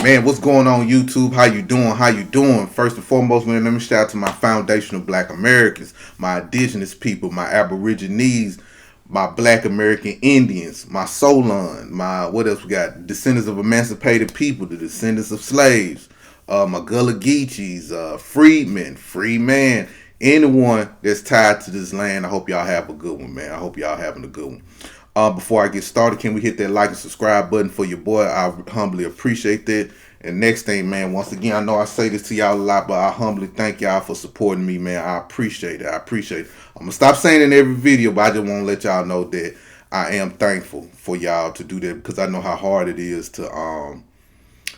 Man, what's going on YouTube? How you doing? How you doing? First and foremost, man, let me shout out to my foundational Black Americans, my Indigenous people, my Aborigines, my Black American Indians, my Solon, my what else we got? Descendants of emancipated people, the descendants of slaves, my Gullah Geechees, freedmen, free man, anyone that's tied to this land. I hope y'all have a good one, man. I hope y'all having a good one. Before I get started, can we hit that like and subscribe button for your boy? I humbly appreciate that. And next thing, man, once again, I know I say this to y'all a lot, but I humbly thank y'all for supporting me, man. I appreciate it. I appreciate it. I'm going to stop saying it in every video, but I just want to let y'all know that I am thankful for y'all to do that because I know how hard it is to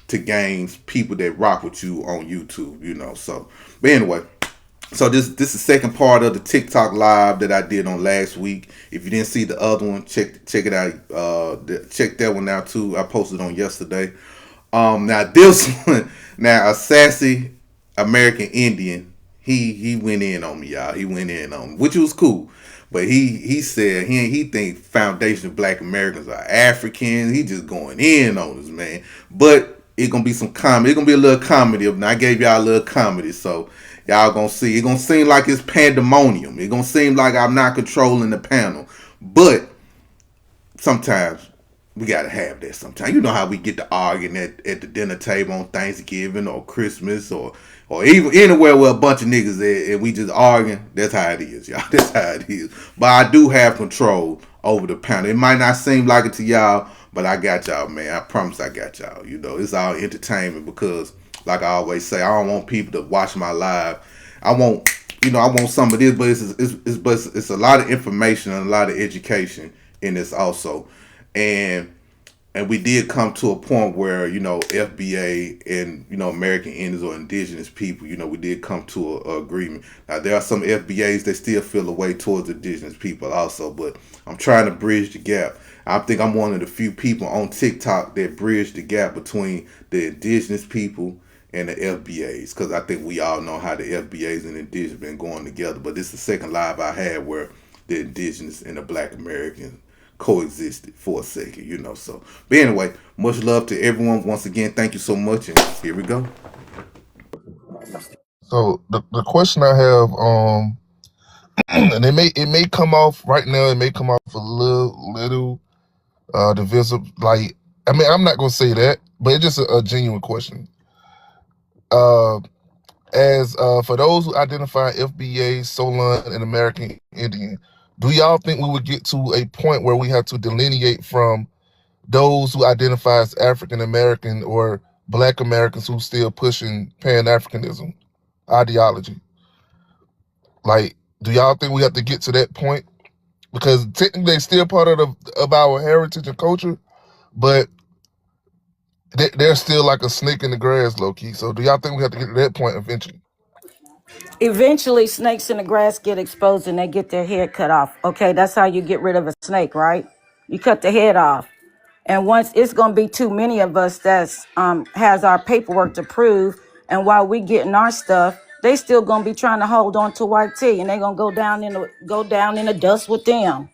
gain people that rock with you on YouTube, you know. So, but anyway, so this is the second part of the TikTok live that I did on last week. If you didn't see the other one, check it out. Check that one out too. I posted on yesterday. Now this one, now a sassy American Indian, he went in on me, y'all. He went in on me, which was cool. But he said he think foundation of Black Americans are Africans. He just going in on us, man. But it gonna be some comedy. It gonna be a little comedy. I gave y'all a little comedy, so y'all gonna see. It gonna seem like it's pandemonium. It gonna seem like I'm not controlling the panel, but sometimes we gotta have that. Sometimes you know how we get to arguing at the dinner table on Thanksgiving or Christmas or even anywhere where a bunch of niggas at and we just arguing. That's how it is, y'all. That's how it is. But I do have control over the panel. It might not seem like it to y'all, but I got y'all, man. I promise I got y'all. You know, it's all entertainment because, like I always say, I don't want people to watch my live. I want, I want some of this, but it's a lot of information and a lot of education in this also. And we did come to a point where FBA and American Indians or Indigenous people, we did come to a agreement. Now there are some FBAs that still feel a way towards Indigenous people also, but I'm trying to bridge the gap. I think I'm one of the few people on TikTok that bridge the gap between the Indigenous people and the FBAs, because I think we all know how the FBAs and Indigenous been going together. But this is the second live I had where the Indigenous and the Black Americans coexisted for a second, So, but anyway, much love to everyone. Once again, thank you so much, and here we go. So the question I have, and it may come off right now. It may come off a little divisive. Like, I mean, I'm not gonna say that, but it's just a genuine question. As for those who identify FBA, Solon, and American Indian, do y'all think we would get to a point where we have to delineate from those who identify as African American or Black Americans who still pushing Pan-Africanism ideology? Like, do y'all think we have to get to that point? Because technically they're still part of our heritage and culture, but they're still like a snake in the grass, low key. So do y'all think we have to get to that point eventually? Eventually, snakes in the grass get exposed and they get their head cut off. Okay, that's how you get rid of a snake, right? You cut the head off. And once it's going to be too many of us that's has our paperwork to prove, and while we getting our stuff, they still going to be trying to hold on to white tea, and they going to go down in the dust with them.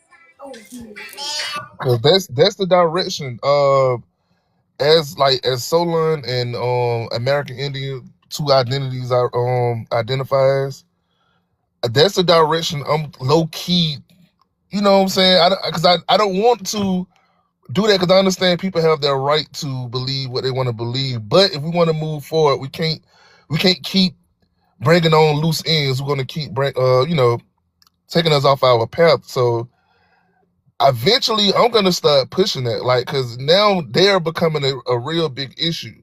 Because that's the direction. As Solon and American Indian, two identities are identify as. That's the direction I'm low key. You know what I'm saying? Because I don't want to do that, because I understand people have their right to believe what they want to believe. But if we want to move forward, we can't keep bringing on loose ends. We're going to keep taking us off our path. So eventually, I'm going to start pushing that, like, because now they're becoming a real big issue.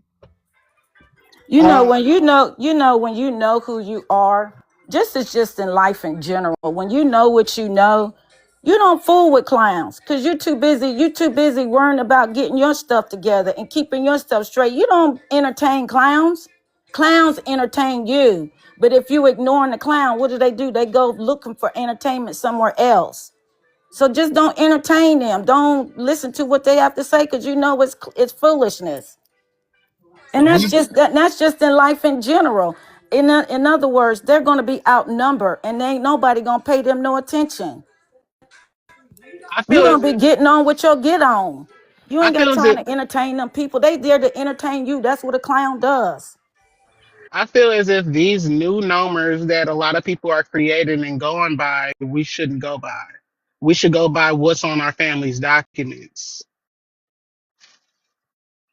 When when you know who you are, just in life in general. When you know what you don't fool with clowns because you're too busy worrying about getting your stuff together and keeping your stuff straight. You don't entertain clowns. Clowns entertain you. But if you ignoring the clown, what do? They go looking for entertainment somewhere else. So just don't entertain them. Don't listen to what they have to say because it's foolishness. And that's just in life in general. In other words, they're going to be outnumbered, and ain't nobody going to pay them no attention. I You're feel going to be getting on with your get on. You I ain't got feel as time if to entertain them people. They there to entertain you. That's what a clown does. I feel as if these new numbers that a lot of people are creating and going by, we shouldn't go by. We should go by what's on our family's documents.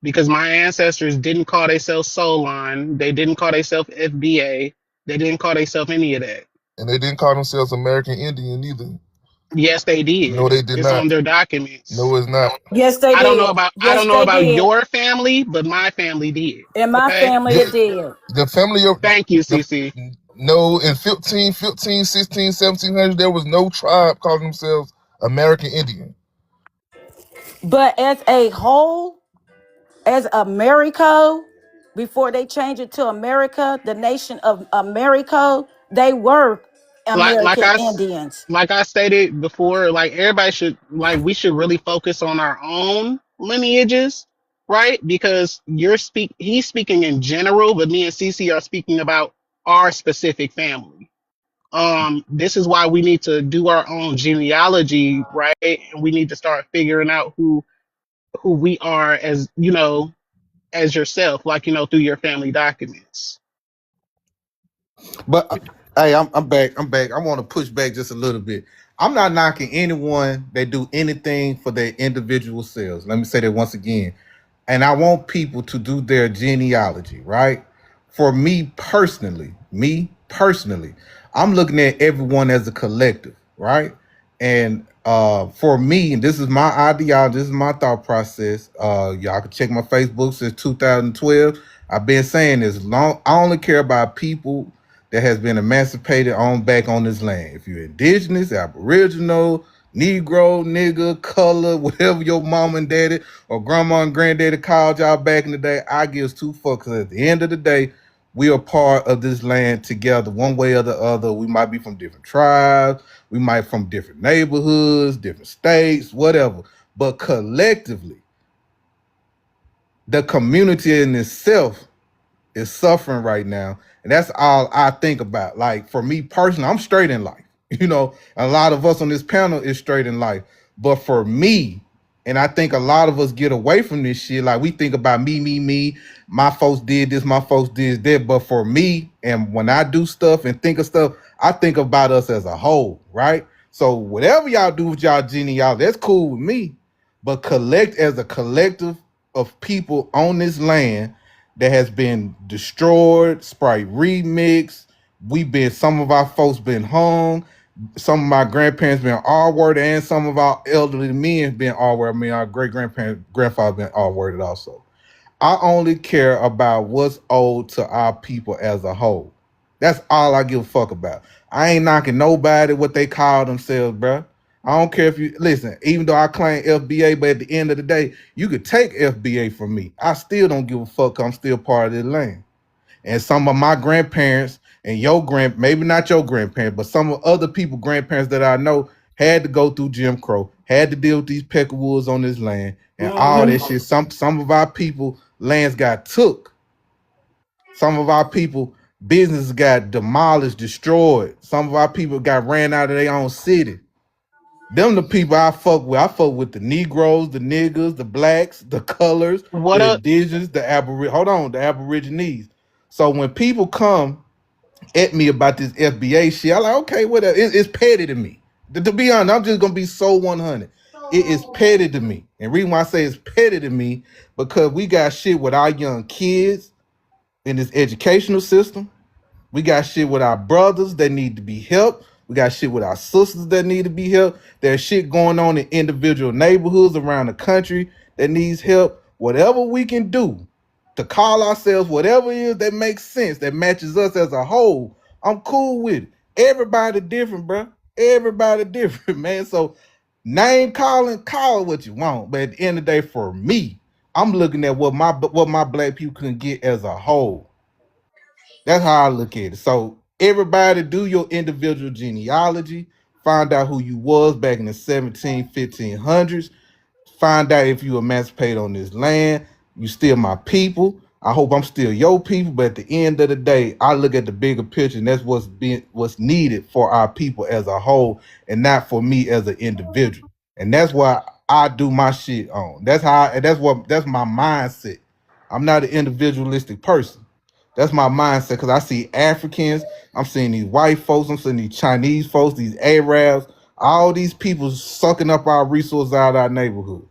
Because my ancestors didn't call themselves Solon, they didn't call themselves FBA, they didn't call themselves any of that. And they didn't call themselves American Indian either. Yes, they No, did. they did It's on not. their documents. No, it's not. Yes, they did. I Yes, don't know they about did. your family, but my family did. In my Okay? family, it The, did. the family of Thank you, the CC. no, in 1700s, there was no tribe calling themselves American Indian. But as a whole, as America, before they changed it to America, the nation of America, they were like like American I s- Indians. like I stated before, like everybody should like we should really focus on our own lineages, right? Because he's speaking in general, but me and Cece are speaking about our specific family. This is why we need to do our own genealogy, right? And we need to start figuring out who we are as as yourself, like through your family documents. But hey, I'm back. I'm back. I want to push back just a little bit. I'm not knocking anyone that do anything for their individual selves. Let me say that once again. And I want people to do their genealogy, right? For me personally, I'm looking at everyone as a collective, right? And for me, and this is my ideology, this is my thought process. Y'all can check my Facebook since 2012. I've been saying this long. I only care about people that has been emancipated on back on this land. If you're indigenous, aboriginal, Negro, nigga, color, whatever your mom and daddy or grandma and granddaddy called y'all back in the day, I gives two fucks. 'Cause at the end of the day, we are part of this land together, one way or the other. We might be from different tribes, we might from different neighborhoods, different states, whatever. But collectively, the community in itself is suffering right now. And that's all I think about. Like for me personally, I'm straight in life. A lot of us on this panel is straight in life. But for me, and I think a lot of us get away from this shit. Like we think about me. My folks did this, my folks did that. But for me, and when I do stuff and think of stuff, I think about us as a whole, right? So whatever y'all do with y'all genealogy, that's cool with me. But collect as a collective of people on this land that has been destroyed, Sprite remix. Some of our folks been hung. Some of my grandparents been R-worded, and some of our elderly men been R-worded. I mean, our grandfather been R-worded also. I only care about what's owed to our people as a whole. That's all I give a fuck about. I ain't knocking nobody what they call themselves, bro. I don't care if you listen, even though I claim FBA, but at the end of the day, you could take FBA from me. I still don't give a fuck. I'm still part of this land. And some of my grandparents and maybe not your grandparents, but some of other people, grandparents that I know had to go through Jim Crow, had to deal with these peckerwoods on this land and all that shit. Some of our people lands got took. Some of our people business got demolished, destroyed. Some of our people got ran out of their own city. Them the people I fuck with. I fuck with the Negroes, the niggas, the blacks, the colors, What the up? indigenous, the aborigines. So when people come at me about this FBA shit, I'm like, okay, whatever. It's petty to me. To be honest, I'm just gonna be so 100. It is petty to me. And reason why I say it's petty to me, because we got shit with our young kids in this educational system. We got shit with our brothers that need to be helped. We got shit with our sisters that need to be helped. There's shit going on in individual neighborhoods around the country that needs help. Whatever we can do to call ourselves whatever it is that makes sense, that matches us as a whole, I'm cool with it. Everybody different, bro. Everybody different, man. So name calling, call what you want. But at the end of the day, for me, I'm looking at what my black people can get as a whole. That's how I look at it. So everybody do your individual genealogy, find out who you was back in the 1500s, find out if you emancipated on this land, you still my people. I hope I'm still your people, but at the end of the day, I look at the bigger picture, and that's what's needed for our people as a whole, and not for me as an individual. And that's why I do my shit on. That's my mindset. I'm not an individualistic person. That's my mindset because I see Africans, I'm seeing these white folks, I'm seeing these Chinese folks, these Arabs, all these people sucking up our resources out of our neighborhood.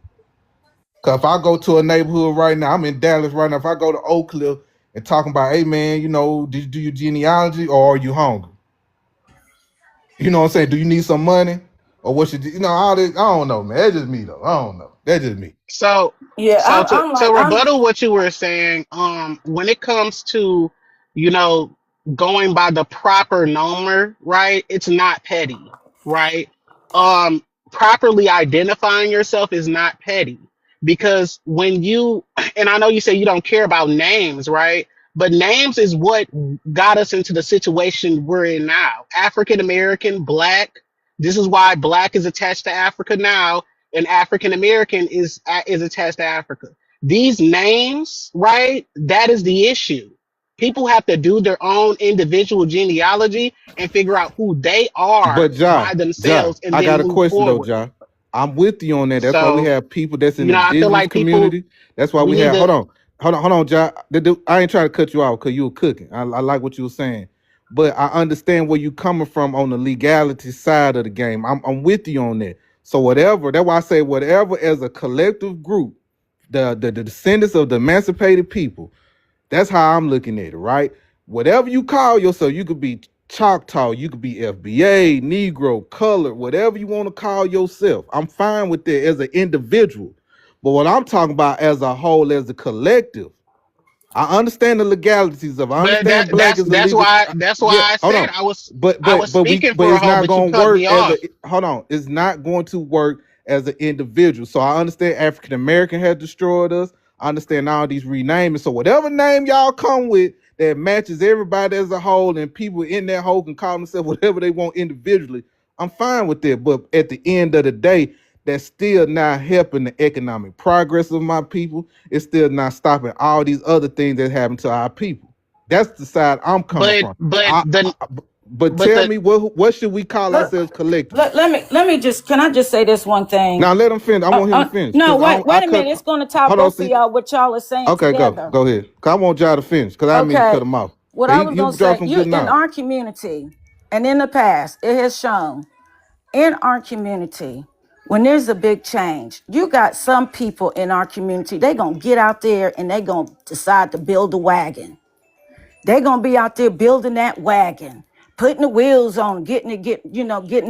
Cause if I go to a neighborhood right now, I'm in Dallas right now. If I go to Oak Cliff and talking about, hey man, did you do your genealogy or are you hungry? You know what I'm saying? Do you need some money? Or what should all this? I don't know, man. That's just me though. I don't know. That's just me. So, Yeah, so to I'm to like, rebuttal what you were saying, when it comes to, you know, going by the proper number, right? It's not petty, right? Um, Properly identifying yourself is not petty because when you, and I know you say you don't care about names, right? But names is what got us into the situation we're in now. African American, black. This is why black is attached to Africa now and African American is attached to Africa. These names, right? That is the issue. People have to do their own individual genealogy and figure out who they are But Ja, by Ja, themselves and I then got a move question though, forward. Ja. I'm with you on that. That's why we So, have people that's in you the know, I feel indigenous like people, community. That's why we we need have. to, Hold on, Ja. I ain't trying to cut you off because you were cooking. I like what you were saying, but I understand where you coming from on the legality side of the game. I'm with you on that. So whatever. That's why I say whatever as a collective group, the descendants of the emancipated people. That's how I'm looking at it, right? Whatever you call yourself, you could be Choctaw, you could be FBA, Negro, colored, whatever you want to call yourself. I'm fine with that as an individual. But what I'm talking about as a whole, as a collective, I understand the legalities of it. I but understand black is that's illegal. why that's Yeah, why I hold said on. I was speaking But for a it's whole, not but you gonna cut me work as a off. hold on. It's not going to work as an individual. So I understand African American has destroyed us. I understand all these renaming. So whatever name y'all come with that matches everybody as a whole and people in that whole can call themselves whatever they want individually, I'm fine with that. But at the end of the day, that's still not helping the economic progress of my people. It's still not stopping all these other things that happen to our people. That's the side I'm coming But from. but I, the I but but tell the me what should we call let, ourselves collectively? let me just, can I just say this one thing? Now let him finish. I want him to finish No, because I wait a minute. cut. It's going to tie Hold on, both of see. y'all what y'all are saying Okay, together. go ahead. Cause I want y'all to finish because I didn't mean to cut Okay. him off. What Cause I he was he going to dropped say, some you good in knowledge. our community and in the past, it has shown in our community, when there's a big change, you got some people in our community, they going to get out there and they going to decide to build a wagon. They're gonna be out there building that wagon, putting the wheels on, getting the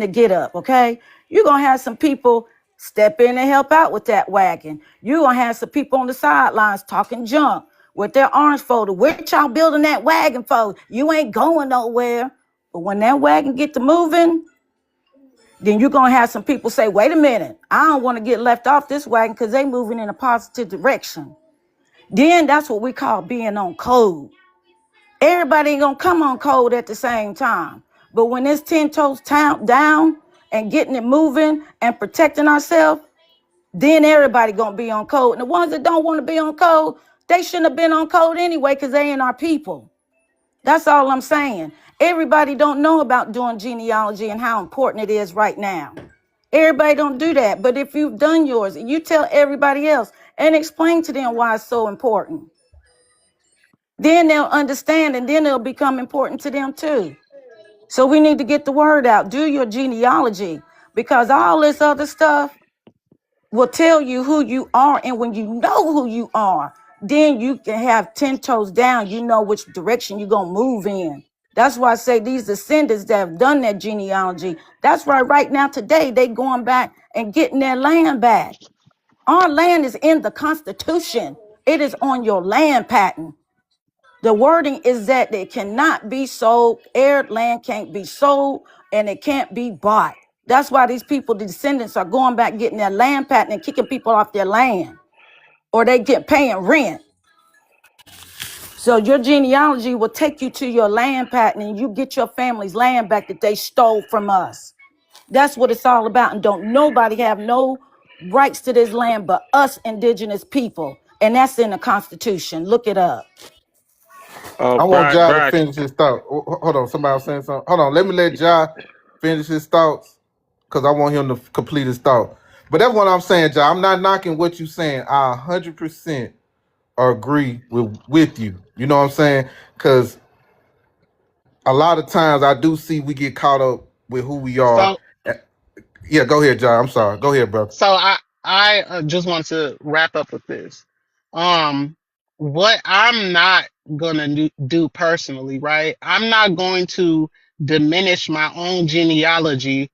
get up. Okay, you're gonna have some people step in and help out with that wagon. You're gonna have some people on the sidelines talking junk with their arms folded. What y'all building that wagon for? You ain't going nowhere. But when that wagon get to moving, then you're gonna have some people say, "Wait a minute, I don't want to get left off this wagon because they moving in a positive direction." Then that's what we call being on code. Everybody ain't gonna come on code at the same time. But when it's 10 toes down and getting it moving and protecting ourselves, then everybody gonna be on code. And the ones that don't want to be on code, they shouldn't have been on code anyway because they ain't our people. That's all I'm saying. Everybody don't know about doing genealogy and how important it is right now. Everybody don't do that. But if you've done yours, you tell everybody else and explain to them why it's so important. Then they'll understand and then it'll become important to them too. So we need to get the word out. Do your genealogy because all this other stuff will tell you who you are. And when you know who you are, then you can have 10 toes down. You know which direction you're going to move in. That's why I say these descendants that have done that genealogy, that's why right now today they going back and getting their land back. Our land is in the Constitution. It is on your land patent. The wording is that it cannot be sold, aired land can't be sold, and it can't be bought. That's why these people, the descendants, are going back getting their land patent and kicking people off their land, or they get paying rent. So your genealogy will take you to your land patent and you get your family's land back that they stole from us. That's what it's all about. And don't nobody have no rights to this land but us indigenous people. And that's in the Constitution. Look it up. I want Ja to Brad, finish his thought. Hold on, somebody was saying something. Hold on, let me let Ja finish his thoughts because I want him to complete his thought. But that's what I'm saying, John. I'm not knocking what you're saying. I 100% agree with you. You know what I'm saying? Because a lot of times I do see we get caught up with who we are. So Yeah, go ahead, John. I'm sorry. Go ahead, brother. so I just want to wrap up with this. Um, what I'm not gonna do personally, right? I'm not going to diminish my own genealogy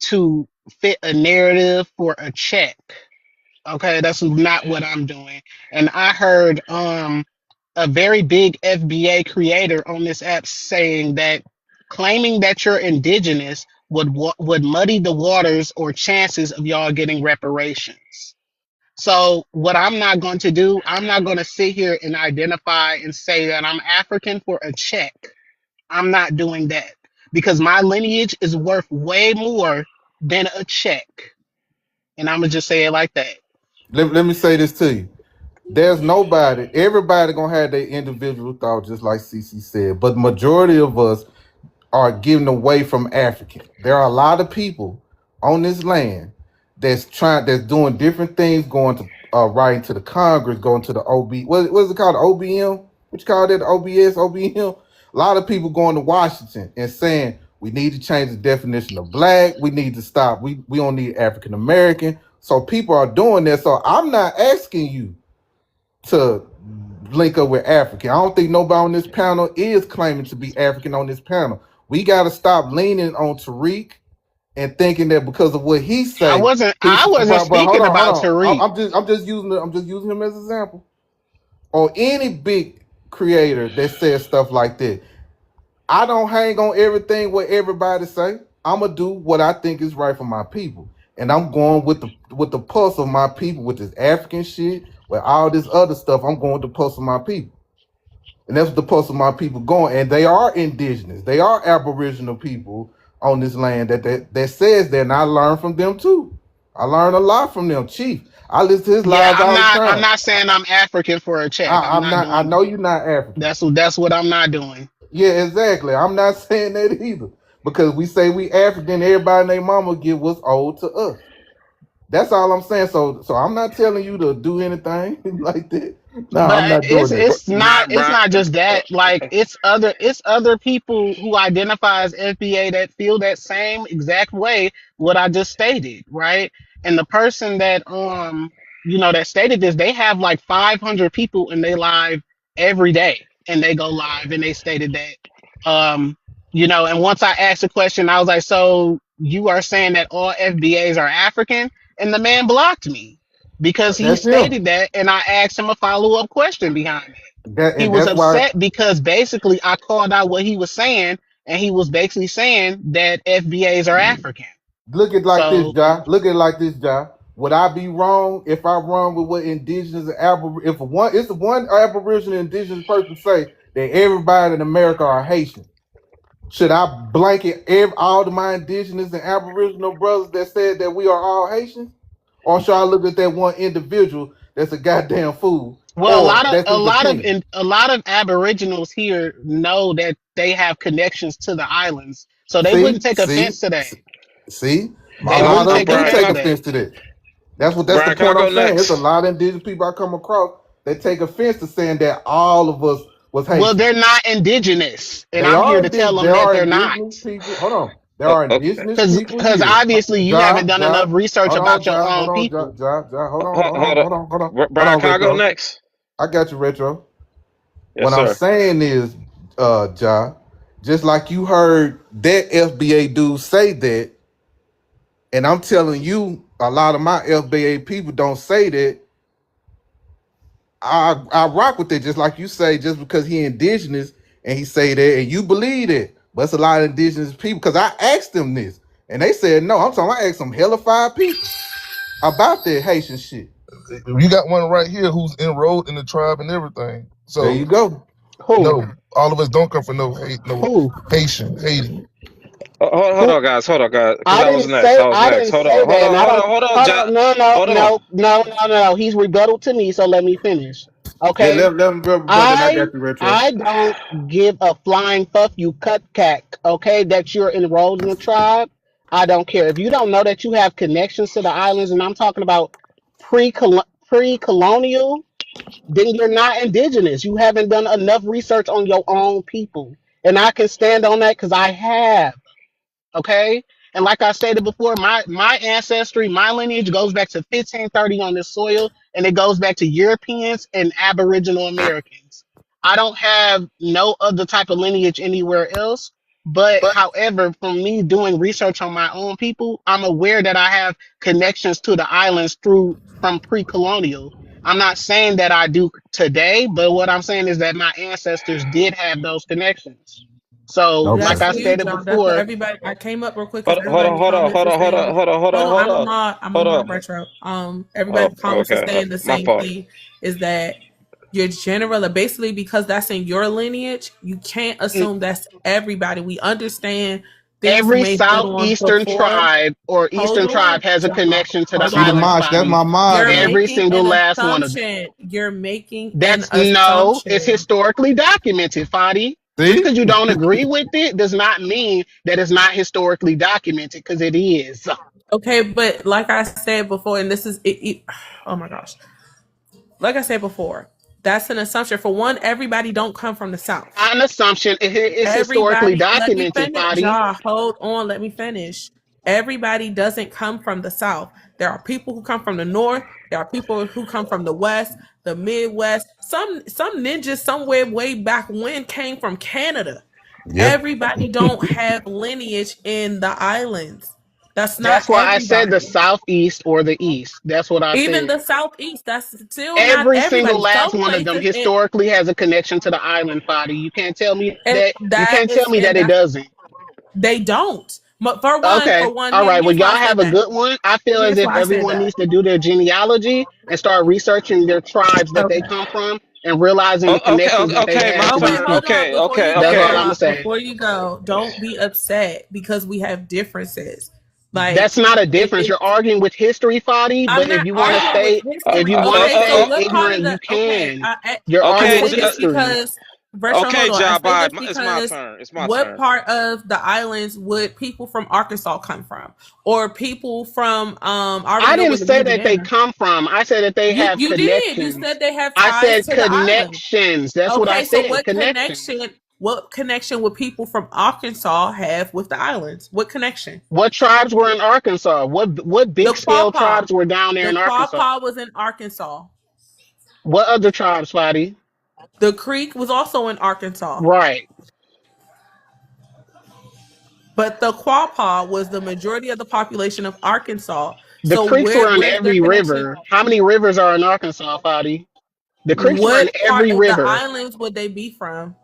to fit a narrative for a check. Okay, that's not what I'm doing. And I heard a very big FBA creator on this app saying that claiming that you're indigenous would muddy the waters or chances of y'all getting reparations. So what I'm not going to do, I'm not going to sit here and identify and say that I'm African for a check. I'm not doing that because my lineage is worth way more than a check. And I'm gonna just say it like that. Let me say this to you. There's nobody, everybody gonna have their individual thought, just like CC said. But the majority of us are getting away from African. There are a lot of people on this land that's doing different things, going to writing to the Congress, going to the what is it called, the OBM? What you call that? The OBS, OBM? A lot of people going to Washington and saying we need to change the definition of black. We need to stop. We don't need African American. So people are doing that. So I'm not asking you to link up with African. I don't think nobody on this panel is claiming to be African on this panel. We got to stop leaning on Tariq and thinking that because of what he I say, wasn't he's. I wasn't But hold speaking on, hold about on. Tariq. I'm just using him as an example. Or any big creator that says stuff like that. I don't hang on everything what everybody say. I'm gonna do what I think is right for my people, and I'm going with the pulse of my people, with this African shit, with all this other stuff. I'm going with the pulse of my people, and that's what the pulse of my people going. And they are indigenous. They are Aboriginal people on this land that says that, and I learn from them too. I learn a lot from them, Chief. I listen to his Yeah, lives all the I'm time. not saying I'm African for a check. I'm I'm not not. I doing know that. you're not African. That's what I'm not doing. Yeah, exactly. I'm not saying that either. Because we say we African, everybody and their mama get what's owed to us. That's all I'm saying. So I'm not telling you to do anything like that. No, I'm But not doing that. it's Brian, not just that. Like it's other people who identify as FBA that feel that same exact way what I just stated, right? And the person that that stated this, they have like 500 people in their live every day, and they go live and they stated that and once I asked the question, I was like, so you are saying that all FBAs are African? And the man blocked me because he That's him. stated that, and I asked him a follow up question behind it. He And was that's why. upset because basically I called out what he was saying, and he was basically saying that FBAs are African. Look at it like this, So, Jai. Look at it like this, Jai. Would I be wrong if I run with what indigenous and if one Aboriginal indigenous person say that everybody in America are Haitian? Should I blanket all of my indigenous and Aboriginal brothers that said that we are all Haitians? Or should I look at that one individual that's a goddamn fool? well, Or that's his opinion? a lot of Aboriginals here know that they have connections to the islands, so they wouldn't See, take see, offense to that. see, a They lot wouldn't of them take do Brian, offense take to that. offense to that. That's the Brian, can I point go I'm saying. It's a next? lot of indigenous people I come across that take offense to saying that all of us was Well, Haitian. they're not indigenous, and They I'm here are to tell them there that are they're not. indigenous people. Hold on. There are Okay. indigenous people Because here. obviously you haven't Ja, done Ja, enough research hold on, about your Ja, hold own on, Ja, people. Ja, Ja, Hold up. hold Brian, on, can I go Retro. next? I got you, Retro. Yes, What I'm sir. saying is, Ja, just like you heard that FBA dude say that, and I'm telling you, a lot of my FBA people don't say that. I rock with it, just like you say, just because he indigenous and he say that, and you believe it. But it's a lot of indigenous people, because I asked them this, and they said no. I asked some hella five people about that Haitian shit. You got one right here who's enrolled in the tribe and everything. There So you go. Who? no, all of us don't come from no Who? Haitian, Haiti. Hold Who? on, guys. Hold on, guys. Because I was next. I was I next. didn't say that, and I don't. Hold on, Hold Jack. on, no, no, Hold on. no, no, no, no. He's rebuttal to me, so let me finish. Yeah, Okay. let him brother, and I I got the retro. I don't give a flying fuck you cut cack. Okay, that you're enrolled in the tribe. I don't care. If you don't know that you have connections to the islands, and I'm talking about pre-colonial, then you're not indigenous. You haven't done enough research on your own people. And I can stand on that because I have. Okay. And like I stated before, my ancestry, my lineage goes back to 1530 on this soil, and it goes back to Europeans and Aboriginal Americans. I don't have no other type of lineage anywhere else. But however, from me doing research on my own people, I'm aware that I have connections to the islands through from pre-colonial. I'm not saying that I do today, but what I'm saying is that my ancestors did have those connections. So, Okay. like That's I huge, stated y'all. That's for before, everybody. I came up real quick because Hold everybody in on, the hold on, comments hold was on, hold saying, on, hold on, hold hold on, on, hold on, I'm a hold mod on. retro. Everybody Oh, in the comments was okay. saying the My same fault. thing, is that your general, basically because that's in your lineage, you can't mm, assume that's everybody. We understand things every may go on southeastern before. tribe or Hold eastern tribe on, has a y'all. connection to the Hold See the on. islands, mosh, that's Fadi. my mod You're there. Every making single an last one of them. assumption. You're making an That's no, it's assumption. historically documented, Fadi. Just See? because you don't agree with it does not mean that it's not historically documented, because it is. Okay, but like I said before, and this is oh my gosh. Like I said before, that's an assumption. For one, everybody don't come from the South. An assumption, it's historically Everybody, let me documented, finish. Fadi. Ja, hold on, let me finish. Everybody doesn't come from the South. There are people who come from the North. There are people who come from the West, the Midwest. Some ninjas somewhere way back when came from Canada. Yeah. Everybody don't have lineage in the islands. That's not That's why I said the everybody. southeast or the east. That's what I Even said. the Southeast, that's still not Every single everybody. last Some one of them places, it, historically has a connection to the island, Fadi. You can't tell me and that. You that can't tell is, me and that it that's doesn't. they don't. But for Okay. one, All right. Well, here's why y'all I have said a that. good one. I feel as Here's if why I said everyone that. needs to do their genealogy and start researching their tribes that they Okay. come from and realizing the Oh, okay, connections okay, that they okay. have My Oh to wait, these turn. hold people. on. Okay, Before okay, you go, That's all okay. I'm gonna Ja, say. before you go, don't be upset because we have differences. Like That's not a difference. You're arguing with history, Fadi. I'm But if not you want to arguing with stay, if history. you want to Okay, so stay what part of ignorant, you the okay? can. You're I arguing Okay, say with this history. because Retro, okay, hold on. I say Jabba. this It's my because turn. It's my what turn. part of the islands would people from Arkansas come from, or people from I already I know didn't where say that they Louisiana. come from. I said that they have You did. You connections. said they have I ties said to the island. connections. That's what I Okay, so said. what Connections. connection? What connection would people from Arkansas have with the islands? What connection? What tribes were in Arkansas? What The big scale Quapaw. tribes were down there The in Arkansas? Quapaw was in Arkansas. What other tribes, Fadi? The Creek was also in Arkansas. Right. But the Quapaw was the majority of the population of Arkansas. The So creeks were in where's their every connection? river. How many rivers are in Arkansas, Fadi? The creeks were in What part every of the river. islands would they be from?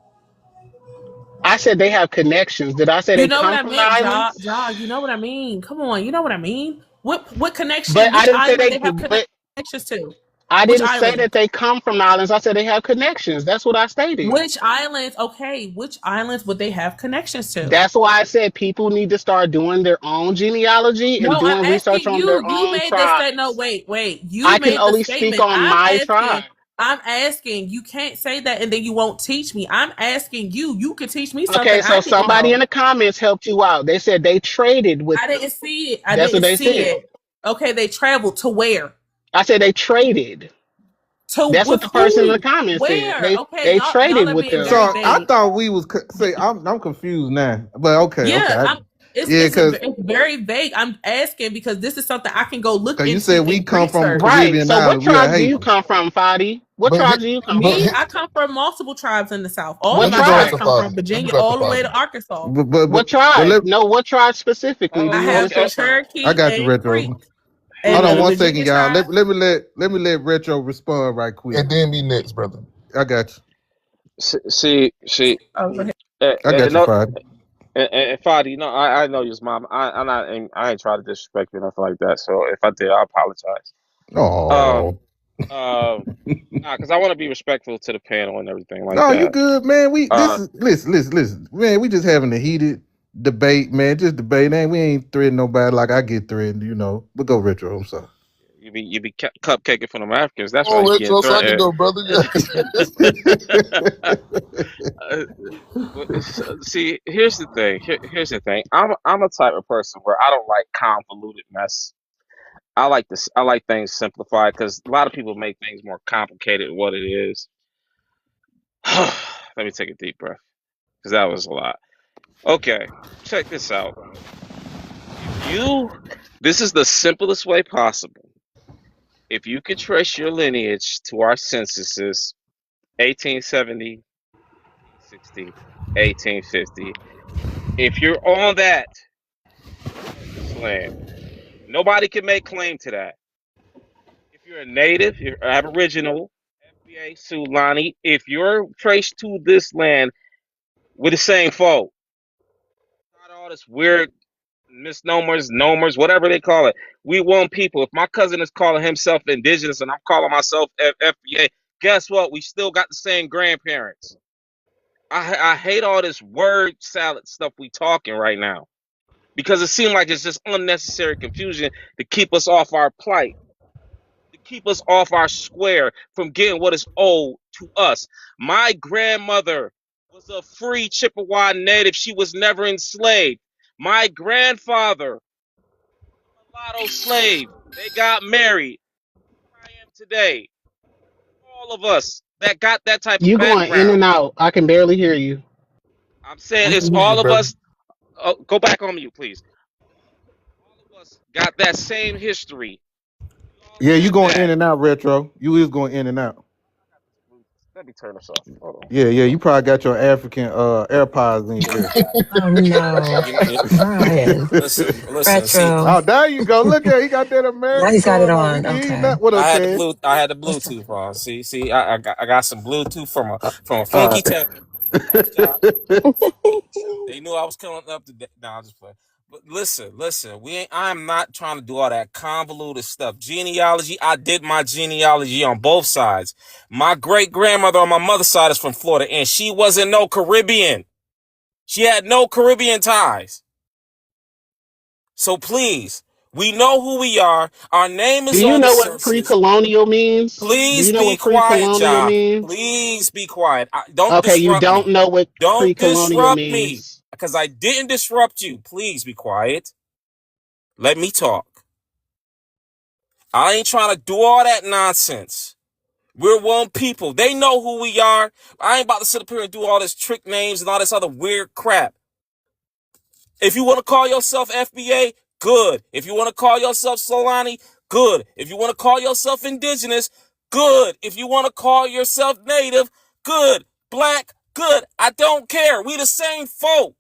I said they have connections. Did I say You they know what come I from the meant, Ja. islands? Ja, you know what I mean. Come on, you know what I mean. What connection? But I Which didn't say island they. they have But connections to? I Which didn't say island? that they come from the islands. I said they have connections. That's what I stated. Which islands? Okay, which islands would they have connections to? That's why I said people need to start doing their own genealogy and No, I'm doing research asking on you. their You own made the statement. No, tribes. wait. You I can made the only speak statement. on my tribe. I'm asking. You can't say that and then you won't teach me. I'm asking you. You could teach me something Okay, I so need to somebody know. in the comments helped you out. They said they traded with I them. didn't see it. I That's what didn't they see said. it. Okay, they traveled to where? I said they traded. To That's what with the person in the who? comments said. Where? They Okay, y'all traded are with being them. very So I vague. thought we was say I'm confused now. But okay, Yeah, okay. it's Yeah, cause it's very vague. I'm asking because this is something I can go look you into said we and come from research. Right. Caribbean So what island. We are tribes do you Haitian. come from, Fadi? What But tribes do you come but Me, from? I come from multiple tribes in the South. All of What let me my go tribes after tribe? come from Father. Let me Virginia go after all the way Father. to Arkansas. What But tribe? No, what tribe specifically do I you want have to the say Okay. from? I Cherokee got you, and Retro. Creek Hold and on the one second, Virginia y'all. tribe. Let me let Retro respond right quick. And then me next, brother. I got you. See. Oh, go ahead. I got you, No, Friday. and Fadi, I know your mom. I ain't trying to disrespect you or nothing like that. So if I did, I apologize. Um, Oh nah, because I want to be respectful to the panel and everything like no, you that. good, man. We this Uh, is listen, man. We just having a heated debate, man. Just debate, man. We ain't threatening nobody like I get threatened, you know. But go Retro. I'm sorry. you be cupcaking for them Africans. That's why Oh, you getting retro, so I can threatened. go, brother. See, here's the thing. Here's the thing. I'm a type of person where I don't like convoluted mess. I like this. I like things simplified because a lot of people make things more complicated than what it is. Let me take a deep breath because that was a lot. Okay, check this out. If you, this is the simplest way possible. If you could trace your lineage to our censuses, 1870, 1860, 1850, if you're on that, you own this land. Nobody can make claim to that. If you're a native, you're Aboriginal, FBA, Sulani, if you're traced to this land, we're the same folk. Not all this weird misnomers, nomers, whatever they call it. We one people. If my cousin is calling himself indigenous and I'm calling myself FBA, guess what? We still got the same grandparents. I hate all this word salad stuff we talking right now because it seems like it's just unnecessary confusion to keep us off our plight, to keep us off our square from getting what is owed to us. My grandmother was a free Chippewa native. She was never enslaved. My grandfather, mulatto slave. They got married. I am today. All of us that got that type of You going in background. and out. I can barely hear you. I'm saying We it's can hear you, all of brother. us. Go back on mute, please. All of us got that same history. We all Yeah, you have going in that. and out, retro. You is going in and out. Let me turn this off. Hold on. Yeah, yeah. You probably got your African AirPods in your ear. Oh no, Ryan. Listen. See, Retro. Oh, there you go. Look at he got that Now American he's got it going on. on. He Okay. not what up, Ted? I had the What's up? Bluetooth on. See, I got some Bluetooth from a Uh, funky town. Nice job. They knew I was coming up to. No, I'm just playing. But listen. We ain't. I'm not trying to do all that convoluted stuff. Genealogy. I did my genealogy on both sides. My great grandmother on my mother's side is from Florida, and she wasn't no Caribbean. She had no Caribbean ties. So please, we know who we are. Our name Do is you on the know what census. pre-colonial means? Do Please you know be what quiet, pre-colonial Ja. means? Please be quiet. Don't Okay, you disrupt don't me. know what Don't pre-colonial disrupt me means. because I didn't disrupt you. Please be quiet. Let me talk. I ain't trying to do all that nonsense. We're one people. They know who we are. I ain't about to sit up here and do all this trick names and all this other weird crap. If you want to call yourself FBA, good. If you want to call yourself Solani, good. If you want to call yourself indigenous, good. If you want to call yourself native, good. Black, good. I don't care. We the same folk.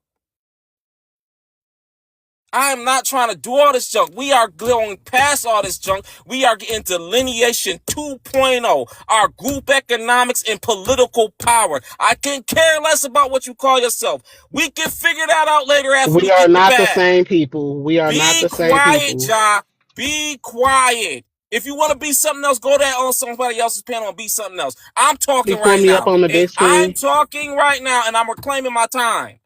I am not trying to do all this junk. We are going past all this junk. We are getting delineation 2.0, our group economics and political power. I can care less about what you call yourself. We can figure that out later after We we are get the not the bag. same people. We are not Be the same quiet, people. Ja. Be quiet. If you want to be something else, go there on somebody else's panel and be something else. I'm You talking pull right me up now. on the And big I'm screen. talking right now, and I'm reclaiming my time.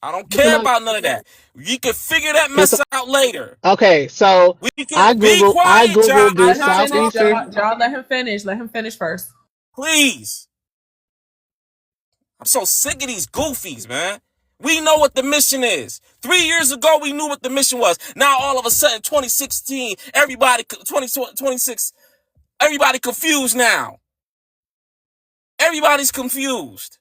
I don't Listen, care about none of that. You can figure that can, mess out later. okay, so We can be I quiet, Ja. googled do Let I'm him not finish, talking. southeastern. y'all. Let him finish. Let him finish first. Please. I'm so sick of these goofies, man. We know what the mission is. 3 years ago, we knew what the mission was. Now, all of a sudden, 2016, everybody, 2026, everybody confused now. Everybody's confused.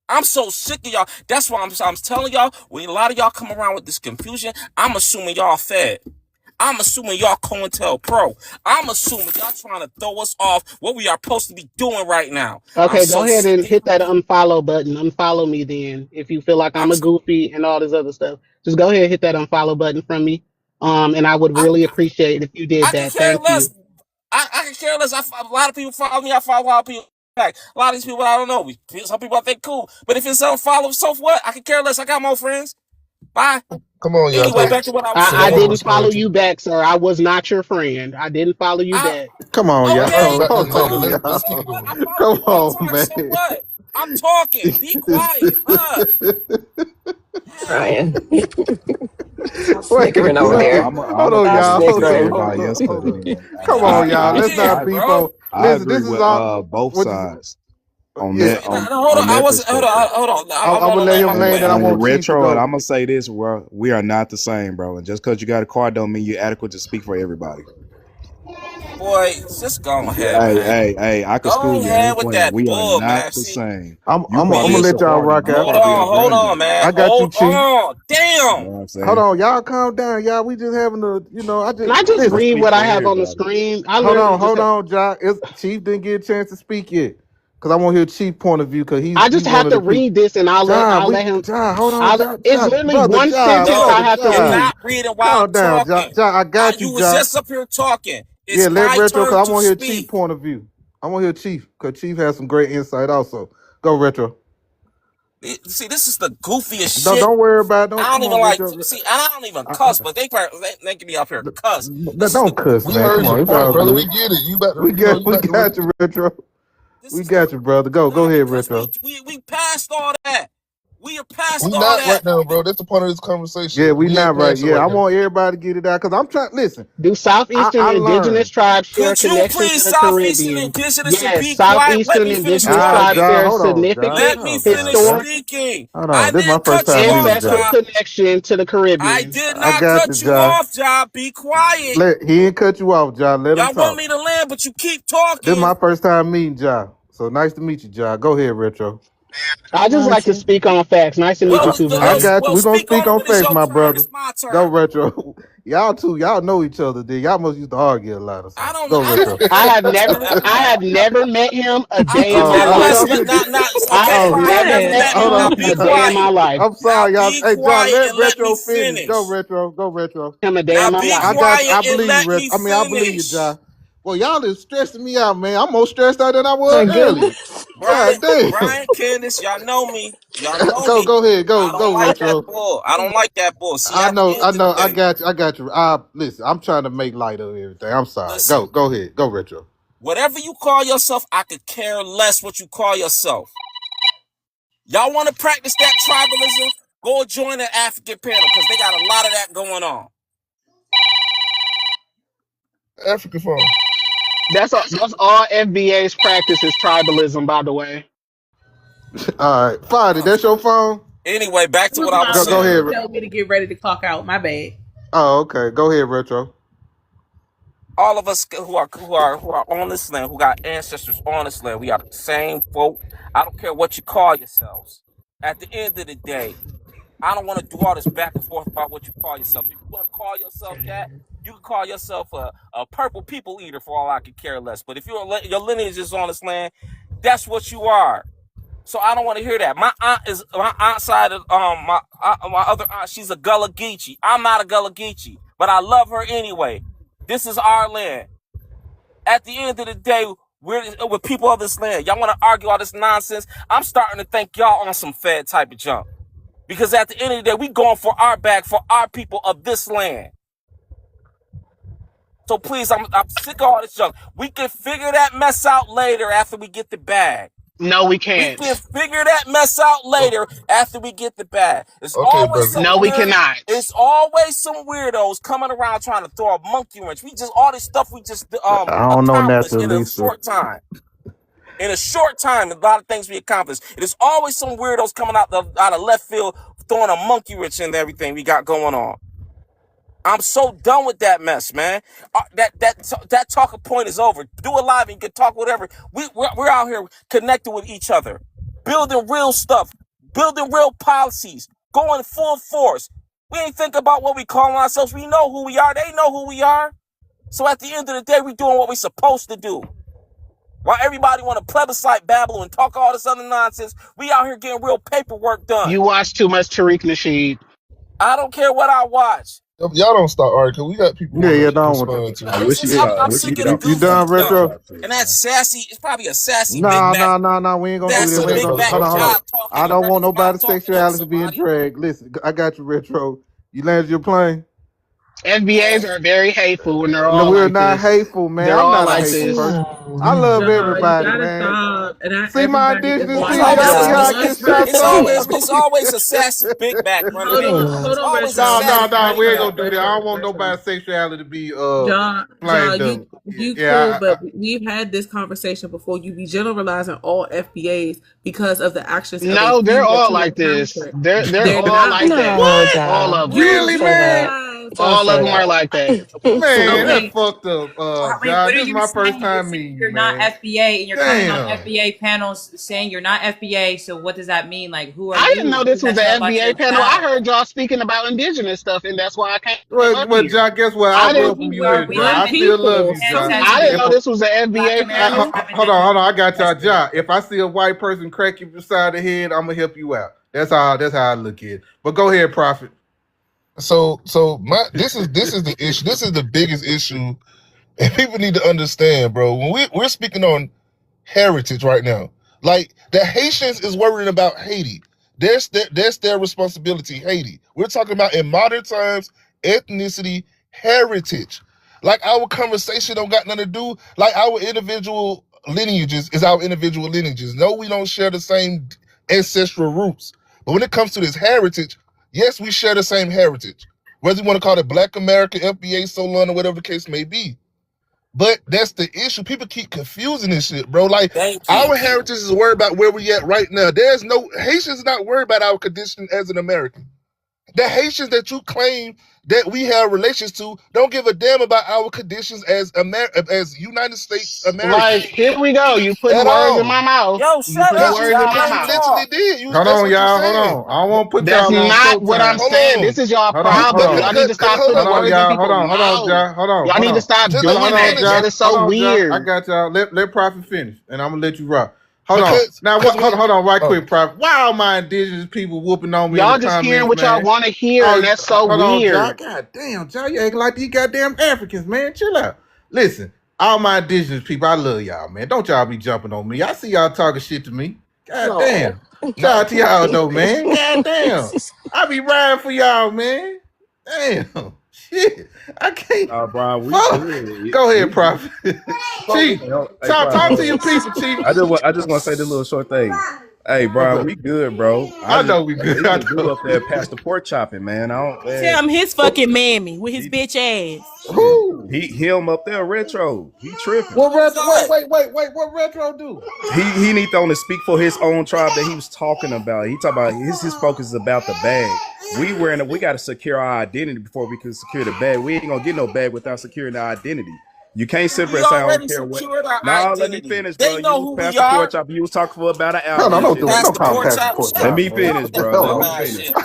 I'm so sick of y'all. That's why I'm telling y'all, when a lot of y'all come around with this confusion, I'm assuming y'all fed. I'm assuming y'all COINTELPRO. I'm assuming y'all trying to throw us off what we are supposed to be doing right now. I'm Okay, go so ahead sick and of hit that unfollow button. Unfollow me then. If you feel like I'm I'm a goofy and all this other stuff, just go ahead and hit that unfollow button from me. And I would I, really appreciate it if you did I can that. care Thank less. you. I can care less. A lot of people follow me. I follow a lot of people back. A lot of these people I don't know. Some people I think cool. But if it's unfollow, so what? I can care less. I got more friends. Bye. Come on, y'all. Anyway, So, back to what I was so I let saying. him didn't follow respond to you you. back, sir. I was not your friend. I didn't follow you I back. Come on, y'all. All right, okay, back to the Hold topic. on, cool. Let's So keep y'all. it what? I going. follow Come you all on, the time. man. So what? I'm talking. Be quiet. Hush. Hell. Ryan? Wait, Snickering over Nah, wait. there. Hold I'm on, Stop agree y'all. with Hold what on. snickering. everybody else put in, and Come I on, I y'all. I, Let's Quiet, not I be bro. for. I Listen, agree this is with all. both What? sides. on Yeah, that No, no, hold on. on I that wasn't. Hold on. perspective. Hold on. I I'm would gonna let land him my land, plane. and I On want Chief to retro, and go. I'm gonna say this, bro. We are not the same, bro. And just because you got a car don't mean you're adequate to speak for everybody. Boy, just go ahead, Hey, man. hey, hey, I can school Go you. I ahead ain't with playing. that We are bull, not man. the See, same. I'm You I'm believe gonna it's we let a y'all party. rock My out. hold car be on, hold operating on, though. man. I got you, Hold Chief. on. You Damn. know what I'm Hold saying? on, y'all calm down, y'all. We just having a, I Can just I just I listen. read speak what I for have on the everybody. screen? I literally just Hold on, John. Chief didn't get a chance to speak yet, cause I want to hear Chief point of view, cause I he just one have of to the people. read this and I'll let him. Hold on, It's literally brother, one sentence I No, have to you're read. not reading while I'm calm down, talking. I got you, You was John. just up here talking. Yeah, It's let my retro, turn cause I to want to hear Chief speak. point of view. I want to hear Chief, cause Chief has some great insight also. Go retro. See, this is the goofiest No, shit. don't worry about it. I Don't don't come even on, like. retro. See, and I don't even I, cuss, but they can be up here cuss. This is the don't cuss, We man. heard Come your on, it's point, all brother. We good. get it. You about to, We got you we about to. got you, retro. this We is the got you, brother. Go nah ahead, because retro. we passed all that. We are past We all not right that. now, bro. That's the point of this conversation. Yeah, we We ain't not right. past it Yeah, right I now. want everybody to get it out because I'm trying. Listen, Do Southeastern I Indigenous learned. tribes share a Could you connection to please the Southeastern Caribbean? Indigenous and Yes, be quiet? Let Southeastern me finish Indigenous tribes talking. share a Hold on, John. Let significant me Hold on, finish John. historic speaking. Hold I on. This is my didn't first cut you time meeting off, ancestral John. John. connection to the I Caribbean. did I not got you, cut you John. off, John. Be quiet. He ain't cut you off, John. Let him Y'all want talk. me to land, but you keep This is my talking. first time meeting John. So nice to meet you, John. Go ahead, retro. I just like to Auntie. speak on facts. Nice to meet you too, I Vernell. got you. Well, We're gonna speak speak on it on when it's facts, your my turn. brother. It's my Go turn. retro. Y'all two, y'all know each other. Then y'all must used to argue a lot or something. Go I retro. don't care whatever, I man. have never met him a I day in get my that I'm mess, life. but talking. not. I Okay, have Oh, fine. never Never What? met met me. hold him Now on. be a day in my quiet. life. I'm Now sorry, y'all. be Hey, John, quiet let and let me retro finish. Go finish. retro. Go retro. Him a day Now in my be I life. got you. quiet I and believe you, let retro. me I believe you, finish. John. Well, y'all is stressing me out, man. I'm more stressed out than I was My earlier. goodness. God damn. Candace, y'all know me. Y'all know Go, me. go ahead. I don't Go, like that retro. bull. I don't like that bull. See, at the end I of the know. I day, got you. I got you. Listen. I'm trying to make light of everything. I'm sorry. listen, Go ahead. Go, retro. whatever you call yourself, I could care less what you call yourself. Y'all want to practice that tribalism? Go join the African panel because they got a lot of that going on. African phone. That's all FBA's practice is tribalism, by the way. All right, Friday. Oh. That's your phone. Anyway, back It to was what I was my Go saying. phone ahead. to tell me to get ready to clock out. My bad. Oh, okay. Go ahead, retro. All of us who are on this land, who got ancestors on this land, we are the same folk. I don't care what you call yourselves. At the end of the day, I don't want to do all this back and forth about what you call yourself. If you want to call yourself that, you can call yourself a purple people eater for all I could care less. But if your lineage is on this land, that's what you are. So I don't want to hear that. My aunt side of my other aunt. She's a Gullah Geechee. I'm not a Gullah Geechee, but I love her anyway. This is our land. At the end of the day, we're with people of this land. Y'all want to argue all this nonsense? I'm starting to think y'all on some Fed type of junk. Because at the end of the day, we going for our bag for our people of this land. So please, I'm sick of all this junk. We can figure that mess out later after we get the bag. No, we We can can't. figure that mess out later after we get the bag. It's Okay, always brother. some No, we weird. cannot. It's always some weirdos coming around trying to throw a monkey wrench. We just all this stuff we just I don't know, accomplished in a Naturalista. short time. In a short time, a lot of things we accomplished. It is always some weirdos coming out of left field throwing a monkey wrench in everything we got going on. I'm so done with that mess, man. That talking point is over. Do it live and you can talk whatever. We're out here connecting with each other, building real stuff, building real policies, going full force. We ain't think about what we calling ourselves. We know who we are. They know who we are. So at the end of the day, we doing what we supposed to do. While everybody want to plebiscite Babylon and talk all this other nonsense, we out here getting real paperwork done. You watch too much Tariq Nasheed. I don't care what I watch. Y'all don't start arguing. We got people Yeah, want to don't want respond to. to. I wish you I'm wish you sick get of the off You this goofy done, app. junk. retro? Talk to you, And that man. sassy, it's probably a sassy Big No, Mac. no, no, no. We ain't gonna Go do Sassy that. sit We up, ain't Big gonna. brother. Mac Hold Go on, hold sit on. job up. talking I and don't running want his mouth nobody's talking over sexuality to be in somebody. drag. Listen, I got you, retro. You landed your plane. FBAs are very hateful and they're No, all we're like not this. hateful, man. They're I'm all not a like hateful this. person. Oh, I love Nah, you everybody, no. gotta man. stop. See my everybody is indigenous It's people. watching. like Y'all That see was how I y'all. one get shot It's person. down? always it's always a sassy big back running Hold their on, Yeah. mouth. hold It's on, always a retro, No, sassy no, big we ain't retro, gonna back. do that. I retro, don't want retro. nobody's sexuality to be John, blamed. you cool, Yeah, but we've had this conversation before. You be generalizing all FBAs because of the actions of a No, they're few that all you like this. encounter. They're They're all not. like that. No, what? All Ja. of them. You Really, Don't say that. man? generalize. Don't All of say them are that. like that. Man, that's Okay, fucked up, Wait, what John. are This is you my first saying? You're time saying meeting you, you're not man. FBA and you're coming on Damn. FBA panels saying you're not FBA. So what does that mean? Like, who are I didn't you? know What does this was that tell an about FBA your panel. I talent? heard y'all speaking about indigenous stuff, and that's why I came up here. John, guess what? I I didn't. welcome you we're here, We John. have good I still love people. you, indigenous John. Some I didn't If know a, testimony. this was an Black FBA Americans panel. have indigenous hold on. I got y'all, testimony. John. If I see a white person crack you beside the head, I'm gonna help you out. That's how I look at it. But go ahead, Prophet. So this is the issue. This is the biggest issue, and people need to understand, bro. When we're speaking on heritage right now, like the Haitians is worrying about Haiti. That's their responsibility. Haiti. We're talking about in modern times ethnicity, heritage. Like our conversation don't got nothing to do. Like our individual lineages is our individual lineages. No, we don't share the same ancestral roots. But when it comes to this heritage, yes, we share the same heritage. Whether you want to call it Black America, FBA, Solon, or whatever the case may be. But that's the issue. People keep confusing this shit, bro. Like Thank you. our heritage is worried about where we at right now. There's no Haitians not worried about our condition as an American. The Haitians that you claim that we have relations to don't give a damn about our conditions as as United States Like, Americans here we go. You putting at words in all. my mouth. Yo, You shut putting up, Cause words in John. my Let you him mouth. literally talk. did. Hold That's on, what you y'all. Hold said. on. I won't put That's y'all on not what I'm Showtime. Hold saying. This on. is y'all Hold on, hold But problem. on. Y'all need to stop hold Hold putting on. on, words in y'all. people's Hold on, mouth. John. Hold on, Y'all hold need to on. stop Just doing Hold on, that. That John. is Hold so on, John. I weird. got y'all. Let Prophet finish, and I'm gonna let you rock. Hold on. because Now, because hold on, right oh, quick, Prophet. Why are my indigenous people whooping on me in the Y'all just hearing comments, what y'all man? want to hear, Oh, and that's so hold on, John. weird. God damn, John, you acting like these goddamn Africans, man. Chill out. Listen, all my indigenous people, I love y'all, man. Don't y'all be jumping on me. I see y'all talking shit to me. God No. damn. no, Shout out to y'all though, man. God damn. I be riding for y'all, man. Damn. Shit. I can't. Brian, we Fuck. good. Go ahead, We good. Prophet. no, Chief. Hey, Brian, Talk hold to on. your people, Chief. I just want to say this little short thing. Hey, What's Brian, up? we good, bro. I know we good. It's I just you know. up there past the pork chopping, man. I don't, man. Tell him his fucking mammy with his He, bitch ass. shit. Who? Him up there retro. He tripping. What Who's retro? that? Wait. What retro do? He need to only speak for his own tribe that he was talking about. He talking about his focus is about the bag. We got to secure our identity before we can secure the bag. We ain't gonna get no bag without securing our identity. You can't sit there We and say I don't already care what. secured our No, let me identity. finish, bro. They You know was who we past the porch are. chop. You was talking for about an hour No, and don't shit. do it. Let me Past Don't the call him pork finish. Pastor chop. Pork Shut Let Chop, me man. finish, what the bro. hell Let Y'all me dumb ass finish. shit.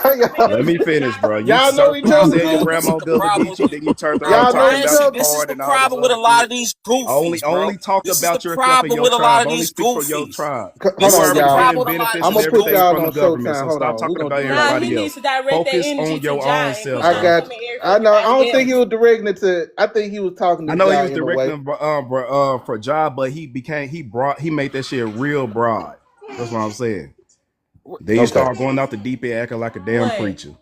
Let me finish, bro. You know each you Problem other said your is, too. this is grandma the Gullah problem. Geechee, then you turned around Y'all know talking each about Francie, the other. this is card the and all this problem with other a lot shit. of these goofies, Only bro. talk This is the about yourself and problem your with a lot tribe. of Only these speak for your goofies. tribe. Hold This You is on, the already y'all. getting problem with a lot of benefits I'm and these gonna put everything y'all from the on goofies. government. Showtime. So Hold stop on. We're talking gonna about put Nah, y'all. he everybody needs else. to direct that Focus on energy to your John own and put self, I that in bro. got. some I areas know. I everybody don't think he else. was directing it to. I think he was talking I to know he y'all was in a way. directing for job, but he made that shit real broad. That's what I'm saying. Then you Okay. start going out the deep end acting like a damn What? preacher.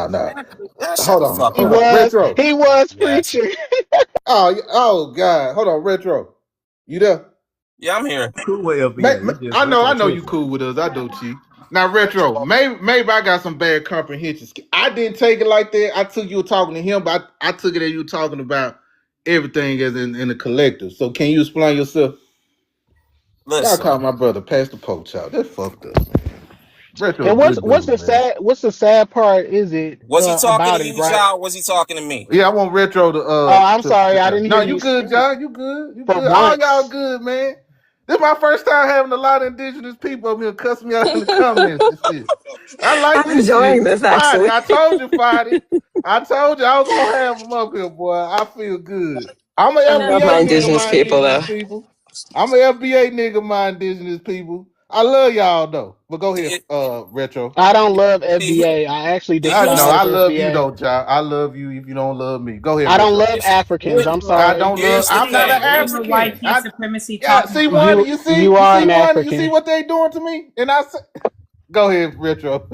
No. Man, shut Hold the on. fuck He Hold up. on. was. Retro. He was Yes. preaching. Oh God. Hold on. Retro. You there? Yeah, I'm here. Cool with FBA. He just I retro know you tripping. cool with us. I do, Chief. Now, Retro, maybe I got some bad comprehension. I didn't take it like that. I took you were talking to him, but I took it as you were talking about everything as in the collective. So can you explain yourself? Y'all Listen, call my brother Pastor Poach out. That's fucked up, man. Retro a And good what's dude, the man. sad part is it was he talking to about it, you, right? child? Was he talking to me? Yeah, I want Retro Oh, I'm sorry, I to didn't no, hear you you good, speak John. You good. You for good. All y'all once. good, man. This is my first time having a lot of indigenous people up here cussing me out in the comments and shit. I like I'm this enjoying shit. this Fadi, actually. I told you, Fadi. I told you I was gonna have them up here, boy. I feel good. I'm an I love my FBA nigga, indigenous my people indigenous though. people. I'm an FBA nigga, my indigenous people. I love y'all though. But go ahead, It, Retro. I don't love he, FBA. I actually I know despise I love you FBA. though, John. I love you if you don't love me. Go ahead, I don't Retro. love Africans. I'm I sorry. don't love. here's the I'm not an thing. Ain't no white African. peace supremacy Yeah. talking See about. one. You You are see an one. You see African. what they doing to me. And go ahead, Retro.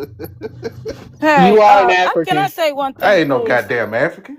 Hey, You are an can I African. say one I thing, ain't no please? goddamn African.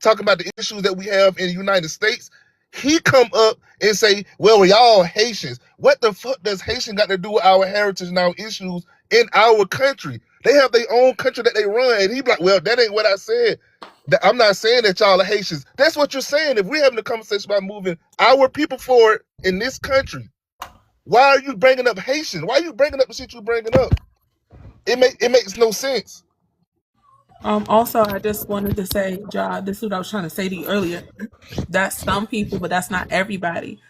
talking about the issues that we have in the United States, He come up and say, well, we all Haitians. What the fuck does Haitian got to do with our heritage and our issues in our country? They have their own country that they run. And he be like, well, that ain't what I said. I'm not saying that y'all are Haitians. That's what you're saying. If we're having a conversation about moving our people forward in this country, why are you bringing up Haitian? Why are you bringing up the shit you're bringing up? It makes no sense. Also, I just wanted to say, Ja, this is what I was trying to say to you earlier. That's some people, but that's not everybody.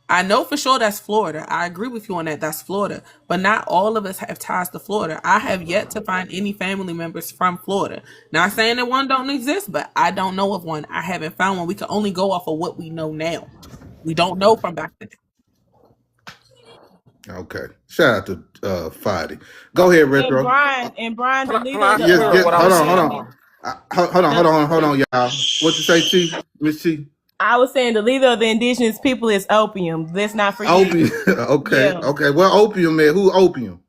I know for sure that's Florida. I agree with you on that. That's Florida. But not all of us have ties to Florida. I have yet to find any family members from Florida. Not saying that one don't exist, but I don't know of one. I haven't found one. We can only go off of what we know now. We don't know from back then. Okay. Shout out to Fadi. Go ahead, And Retro. Brian, the Can leader I of the Yes, clear yes. what I Hold was on, hold saying? on. Hold on, y'all. What you say, Chief? Miss Chief? I was saying the leader of the indigenous people is opium. Let's not forget. Opium. Okay, Yeah. okay. Well, Opium, man. Who Opium?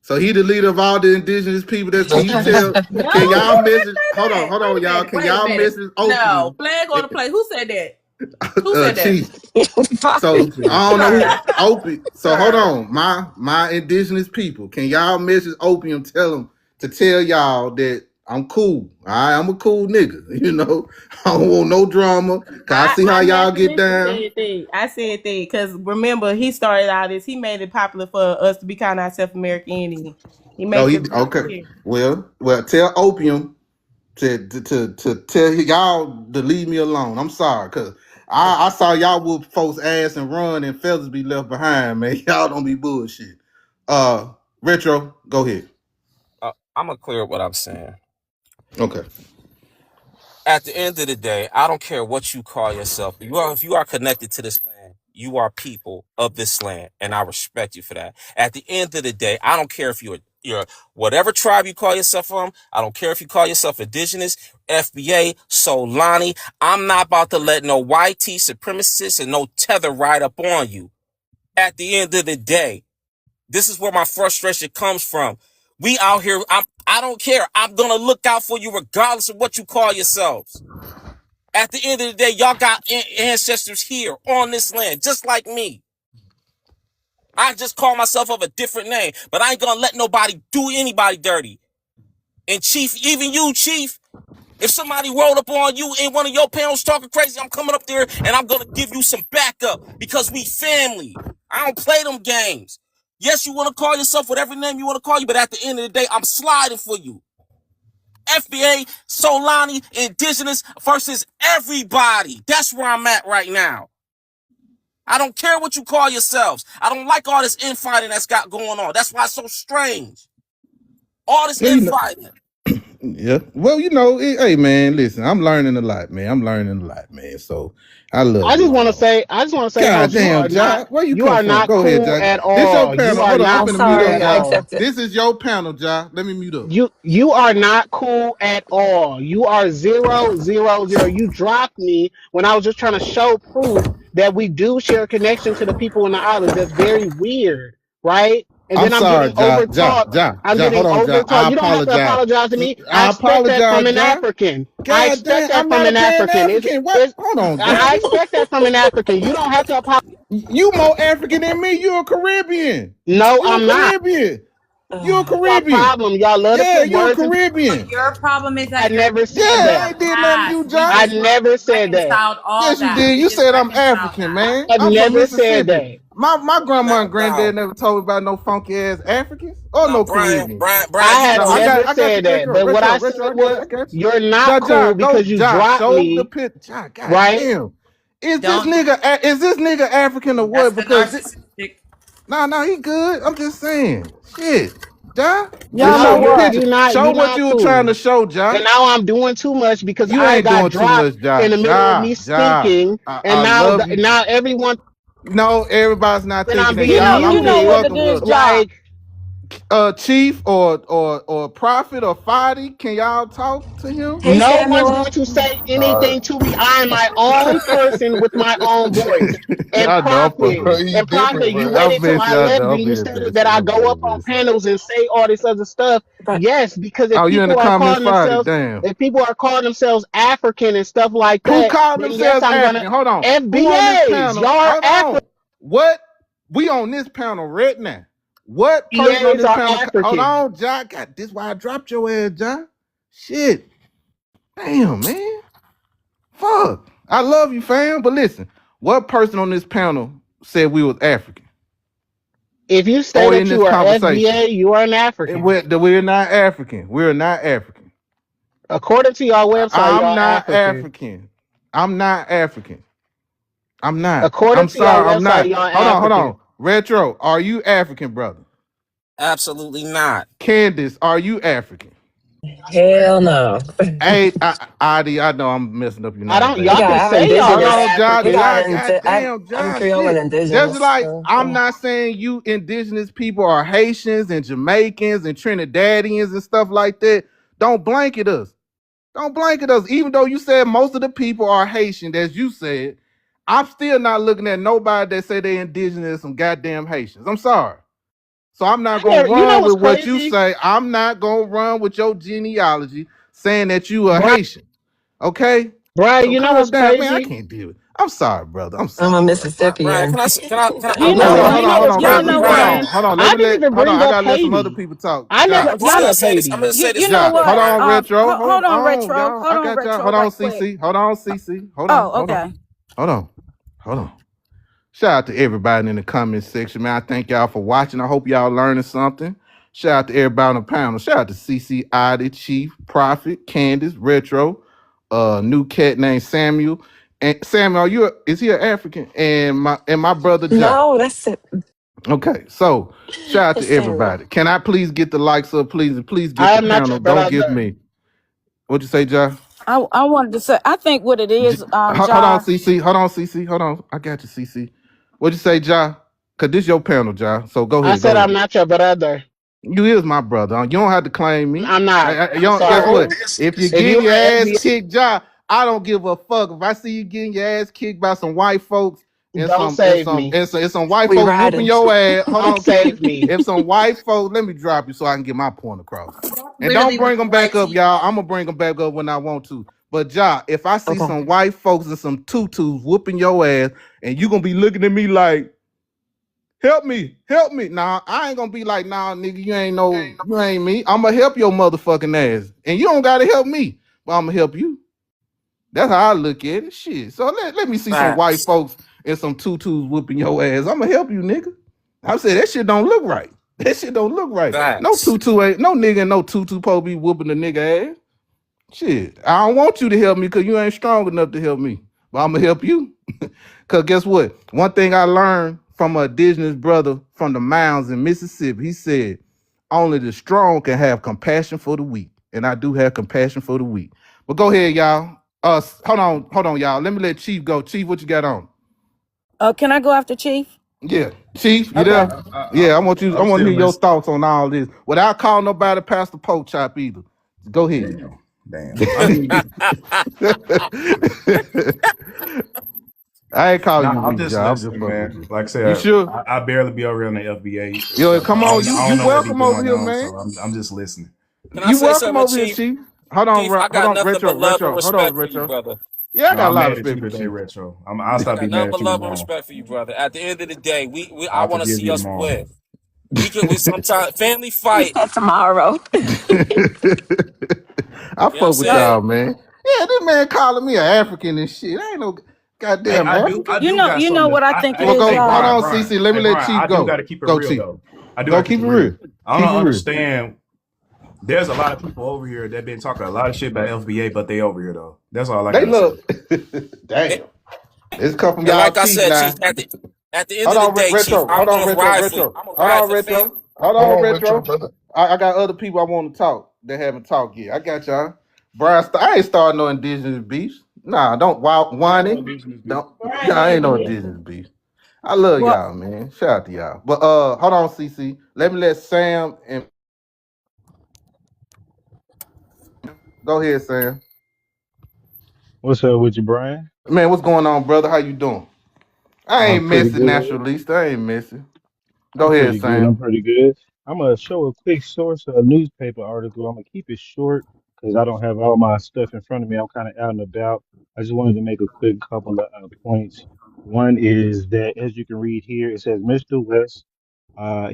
So he the leader of all the indigenous people. That can you tell? No, Can who y'all did message? say Hold that? on, y'all. Can Wait a y'all minute. message No, Opium? flag on the play. Who said that? Who said that? Chief. So I don't know Sir, who Opium. So hold sir. on, my indigenous people. Can y'all message Opium? Tell them to tell y'all that I'm cool. All right, I'm a cool nigga. You know, I don't want no drama. Cause I see how I y'all naturally get down. said that. I said that because remember he started all this. He made it popular for us to be calling ourselves American Indian. He Oh, makes he it very okay. clear. Well, tell Opium to tell y'all to leave me alone. I'm sorry, cause I saw y'all whoop folks ass and run and feathers be left behind, man. Y'all don't be bullshit. Retro, go ahead. I'm gonna clear what I'm saying. Okay. At the end of the day, I don't care what you call yourself. If you are connected to this land, you are people of this land, and I respect you for that. At the end of the day, I don't care if you're whatever tribe you call yourself from. I don't care if you call yourself Indigenous, FBA, Solani. I'm not about to let no YT supremacists and no tether ride up on you. At the end of the day, this is where my frustration comes from. We out here, I don't care. I'm gonna look out for you regardless of what you call yourselves. At the end of the day, y'all got ancestors here on this land, just like me. I just call myself of a different name, but I ain't gonna let nobody do anybody dirty. And Chief, even you, Chief, if somebody rolled up on you and one of your parents talking crazy, I'm coming up there and I'm gonna give you some backup because we family. I don't play them games. Yes, you want to call yourself whatever name you want to call you, but at the end of the day, I'm sliding for you. FBA, Solani, Indigenous versus everybody. That's where I'm at right now. I don't care what you call yourselves. I don't like all this infighting that's got going on. That's why it's so strange. All this Well, infighting. yeah. Well, hey man, listen, I'm learning a lot, man. I'm learning a lot, man. So I love I just this, want to bro. say, God Hope, damn, Josh, where you you come are from? not Go ahead, cool Josh. at This your all. You panel. are Hold on, I'm not I'm finna mute cool up, sorry. at I y'all. all. accept it. This is your panel, Josh. Let me mute up. You are not cool at all. You are 000. You dropped me when I was just trying to show proof that we do share a connection to the people in the islands. That's very weird, right? And I'm then I'm sorry, getting Josh. Josh, overtalked. Josh, I'm Josh. getting Hold on, Josh. overtalked. I You don't have to apologize. apologize to me. I I expect that from apologize, an Josh. African. I God damn, expect that I'm from not a an Pan African. African. What? Hold on, I Josh. expect that from an African. You don't have to apologize. You more African than me. You a Caribbean. No, You a I'm not. Caribbean. You a Our Caribbean. problem. Y'all love to Yeah, put you a words in. But Caribbean. your problem is I that you're never Yeah, said living in I that. the ain't did nothing to you, past. We Josh. I just never said that. reconciled all Yes, you that. did. We You just said I'm reconciled African, that. man. I've I'm from never said Mississippi. that. My grandma and Now, granddad never told me about no funky ass Africans or now, no Brian, Caribbean. Brian, Brian, I you have No, know, never I got you, said that. retro, But what retro, I said retro. I was, got you. you're not Josh, cool because you Josh, dropped show the me, pit. Josh, god right? damn. Don't. Is this nigga African or That's what? the Because narcissistic. nah, he good. I'm just saying. Shit. Josh, Y'all just know show No, the what? picture. Show you're what not you were trying to cool. show, And Josh. now I'm doing too much because You I ain't got doing too dropped much, in Josh. the middle of me Josh. speaking, and I now love you. everyone No, everybody's not when I'm thinking that, being y'all. I'm You just know muted, what to fucking do, with them. job. like Chief or Prophet or Fadi, can y'all talk to him? Hey, No one's going Samuel. to say Nah, anything to me. I am my own person with my own voice. And I know I'm fucking Prophet, with you. he and different, Prophet, you man. I'm waited till messing. I I left know and I'm you being stated that messy. I I'm go being up on messy. panels and say all this other stuff. But Yes, because Oh, you in the comments, Fadi? Damn. if people are calling themselves African and stuff like Who that, calling then yes, themselves I'm gonna African? Hold on. Who on this FBAs. Y'all panel? are Hold African. on. What? We on this panel right now. What person on FBAs this are panel? Hold African. on, John. God, this why I dropped your ass, John. Shit. Damn, man. Fuck. I love you, fam. But listen, what person on this panel said we was African? If you say Or in that this you are conversation? FBA, you are an African. We're not African. We're not African. According to your website, I'm y'all not African. African. I'm not African. I'm not. According I'm to your sorry. I'm website, not. y'all Hold African. on. Retro, are you African, brother? Absolutely not. Candace, are you African? hell no. Hey, Adi, I know I'm messing up your I name, don't. We baby. Y'all can got I'm say y'all Hold not indigenous. on, John. We African. got God damn, I'm John. Creole and Shit. Just indigenous. like So, I'm yeah. not saying you indigenous people are Haitians and Jamaicans and Trinidadians and stuff like that. Don't blanket us. Don't blanket us. Even though you said most of the people are Haitian, as you said, I'm still not looking at nobody that say they indigenous some goddamn Haitians. I'm sorry. So I'm not I gonna never. You know run what's with what you crazy, say. I'm not gonna run with your genealogy saying that you are Brian? Haitian. Okay? Brian, So you know calm what's down. Man, I crazy? can't deal with it. I'm sorry, brother. I'm I'm a sorry, brother. Brian, Mississippian. I'm You Wait, know wait, Brian, what? you hold on, know hold what's on, Y'all cause know crazy, hold what? Brian? on, hold on. I didn't even Hold on. bring I up gotta let some other Haiti. people talk. I Ja, never Y- I'm y'all gonna know, say this. I'm gonna say this you real know Ja, quick, hold what? Brian. on, retro. Hold Hold on, on, retro. y'all. Hold I on, got y'all. retro, Hold on, right quick. CC. Hold on, CC. Oh, Hold on. okay. Hold on. Hold on. Shout out to everybody in the comment section, man. I thank y'all for watching. I hope y'all learning something. Shout out to everybody on the panel. Shout out to CC, Adi, Chief, Prophet, Candace, Retro, new cat named Samuel. And Samuel, is he an African? And my brother Ja. No, that's it. Okay, so shout out to It's Samuel. everybody. Can I please get the likes up, please, and please get I the am not your panel. Don't give brother. me what you say, Ja. I wanted to say. I think what it is, Hold on, Ja. CC. Hold on, CC. Hold on. I got you, CC. What'd you say, Ja? Cause this your panel, Ja. So go I ahead, said go I'm ahead. not your brother. You is my brother. You don't have to claim me. I'm not. You I'm don't, guess sorry. what? If you're If you getting your are ass FBA, kicked, Ja, I don't give a fuck. If I see you getting your ass kicked by some white folks and don't some save me. and some white We folks whooping riding. your ass. Hold Don't on, King. save me. If some white folks, let me drop you so I can get my point across. And don't Literally with bring the them white back up, tee. y'all. I'm gonna bring them back up when I want to. But Ja, if I see Okay. some white folks and some tutus whooping your ass, and you gonna be looking at me like, help me, help me. Nah, I ain't gonna be like, nah, nigga, you ain't me. I'm gonna help your motherfucking ass. And you don't gotta help me, but I'm gonna help you. That's how I look at it. Shit. So let me see some white Facts. folks and some tutus whooping your ass. I'm gonna help you, nigga. I said that shit don't look right. That shit don't look right. No Facts. tutu ain't no nigga and no tutu po be whooping the nigga ass. Shit. I don't want you to help me because you ain't strong enough to help me. But I'm gonna help you. Cause guess what? One thing I learned from a indigenous brother from the mounds in Mississippi, he said, only the strong can have compassion for the weak. And I do have compassion for the weak. But go ahead, y'all. Hold on, y'all. Let me let Chief go. Chief, what you got on? Can I go after Chief? Yeah. Chief, you Okay. there? Yeah, I I'm want to still hear your listening. thoughts on all this. Without calling nobody Pastor Pope Chop either. Go ahead. Damn. I mean, I ain't calling no, you I'm weak, just John. I'm just listening, fucking with man. you. Like I You said, sure? I barely be over here on the FBA Yo, stuff. come on. I You don't know what be welcome over going here, on, man. so I'm just listening. Can I You say welcome something, over here, Chief? Chief. Chief, I Hold got on, nothing but love and Hold on, respect for you, retro. brother. Yeah, I No, got a I'm lot mad of at you respect for today, Chief. Retro. I'll I stop got being nothing mad but at you love and tomorrow. respect for you, brother. At the end of the day, I I'll want to forgive see you us tomorrow. win. We sometimes family He fight. said tomorrow. I You know what I'm fuck with Y'all, saying? y'all, man. Yeah, this man calling me an African and shit. I ain't no Hey, goddamn I African. you do know, got you know something. what I think it Well, is, go. Hey, Hold y'all. on, Brian. CC. Let me Hey, let Brian. Chief I do go. got to keep it Go, real Chief. though. I do got Go. to keep Keep it it real. real. I Keep don't it real. understand. There's a lot of people over here that been talking a lot of shit about FBA, but they over here though. That's all I They gotta say. look. Damn. It's come from And y'all like I chief said, now. Chief, at the end Hold of the on, day, Chief, retro. Hold on, retro. I'm gonna Hold ride on, for retro. family. Hold Hold on, on, retro, retro. brother. I got other people I want to talk that haven't talked yet. I got y'all. Brian, I ain't starting no indigenous beefs. Nah, don't It ain't no whining. indigenous beef. Don't. Nah, I ain't no indigenous beef. I love Well, y'all, man. Shout out to y'all. But hold on, CC. Let me let Sam and go ahead, Sam. What's up with you, Brian? Man, what's going on, brother? How you doing? I I'm ain't pretty messy, good. naturalist. I ain't messy. I'm Go ahead, pretty good. I'm Sam. pretty good. I'm gonna show a quick source of a newspaper article. I'm gonna keep it short because I don't have all my stuff in front of me. I'm kind of out and about. I just wanted to make a quick couple of points. One is that, as you can read here, it says Mr. West.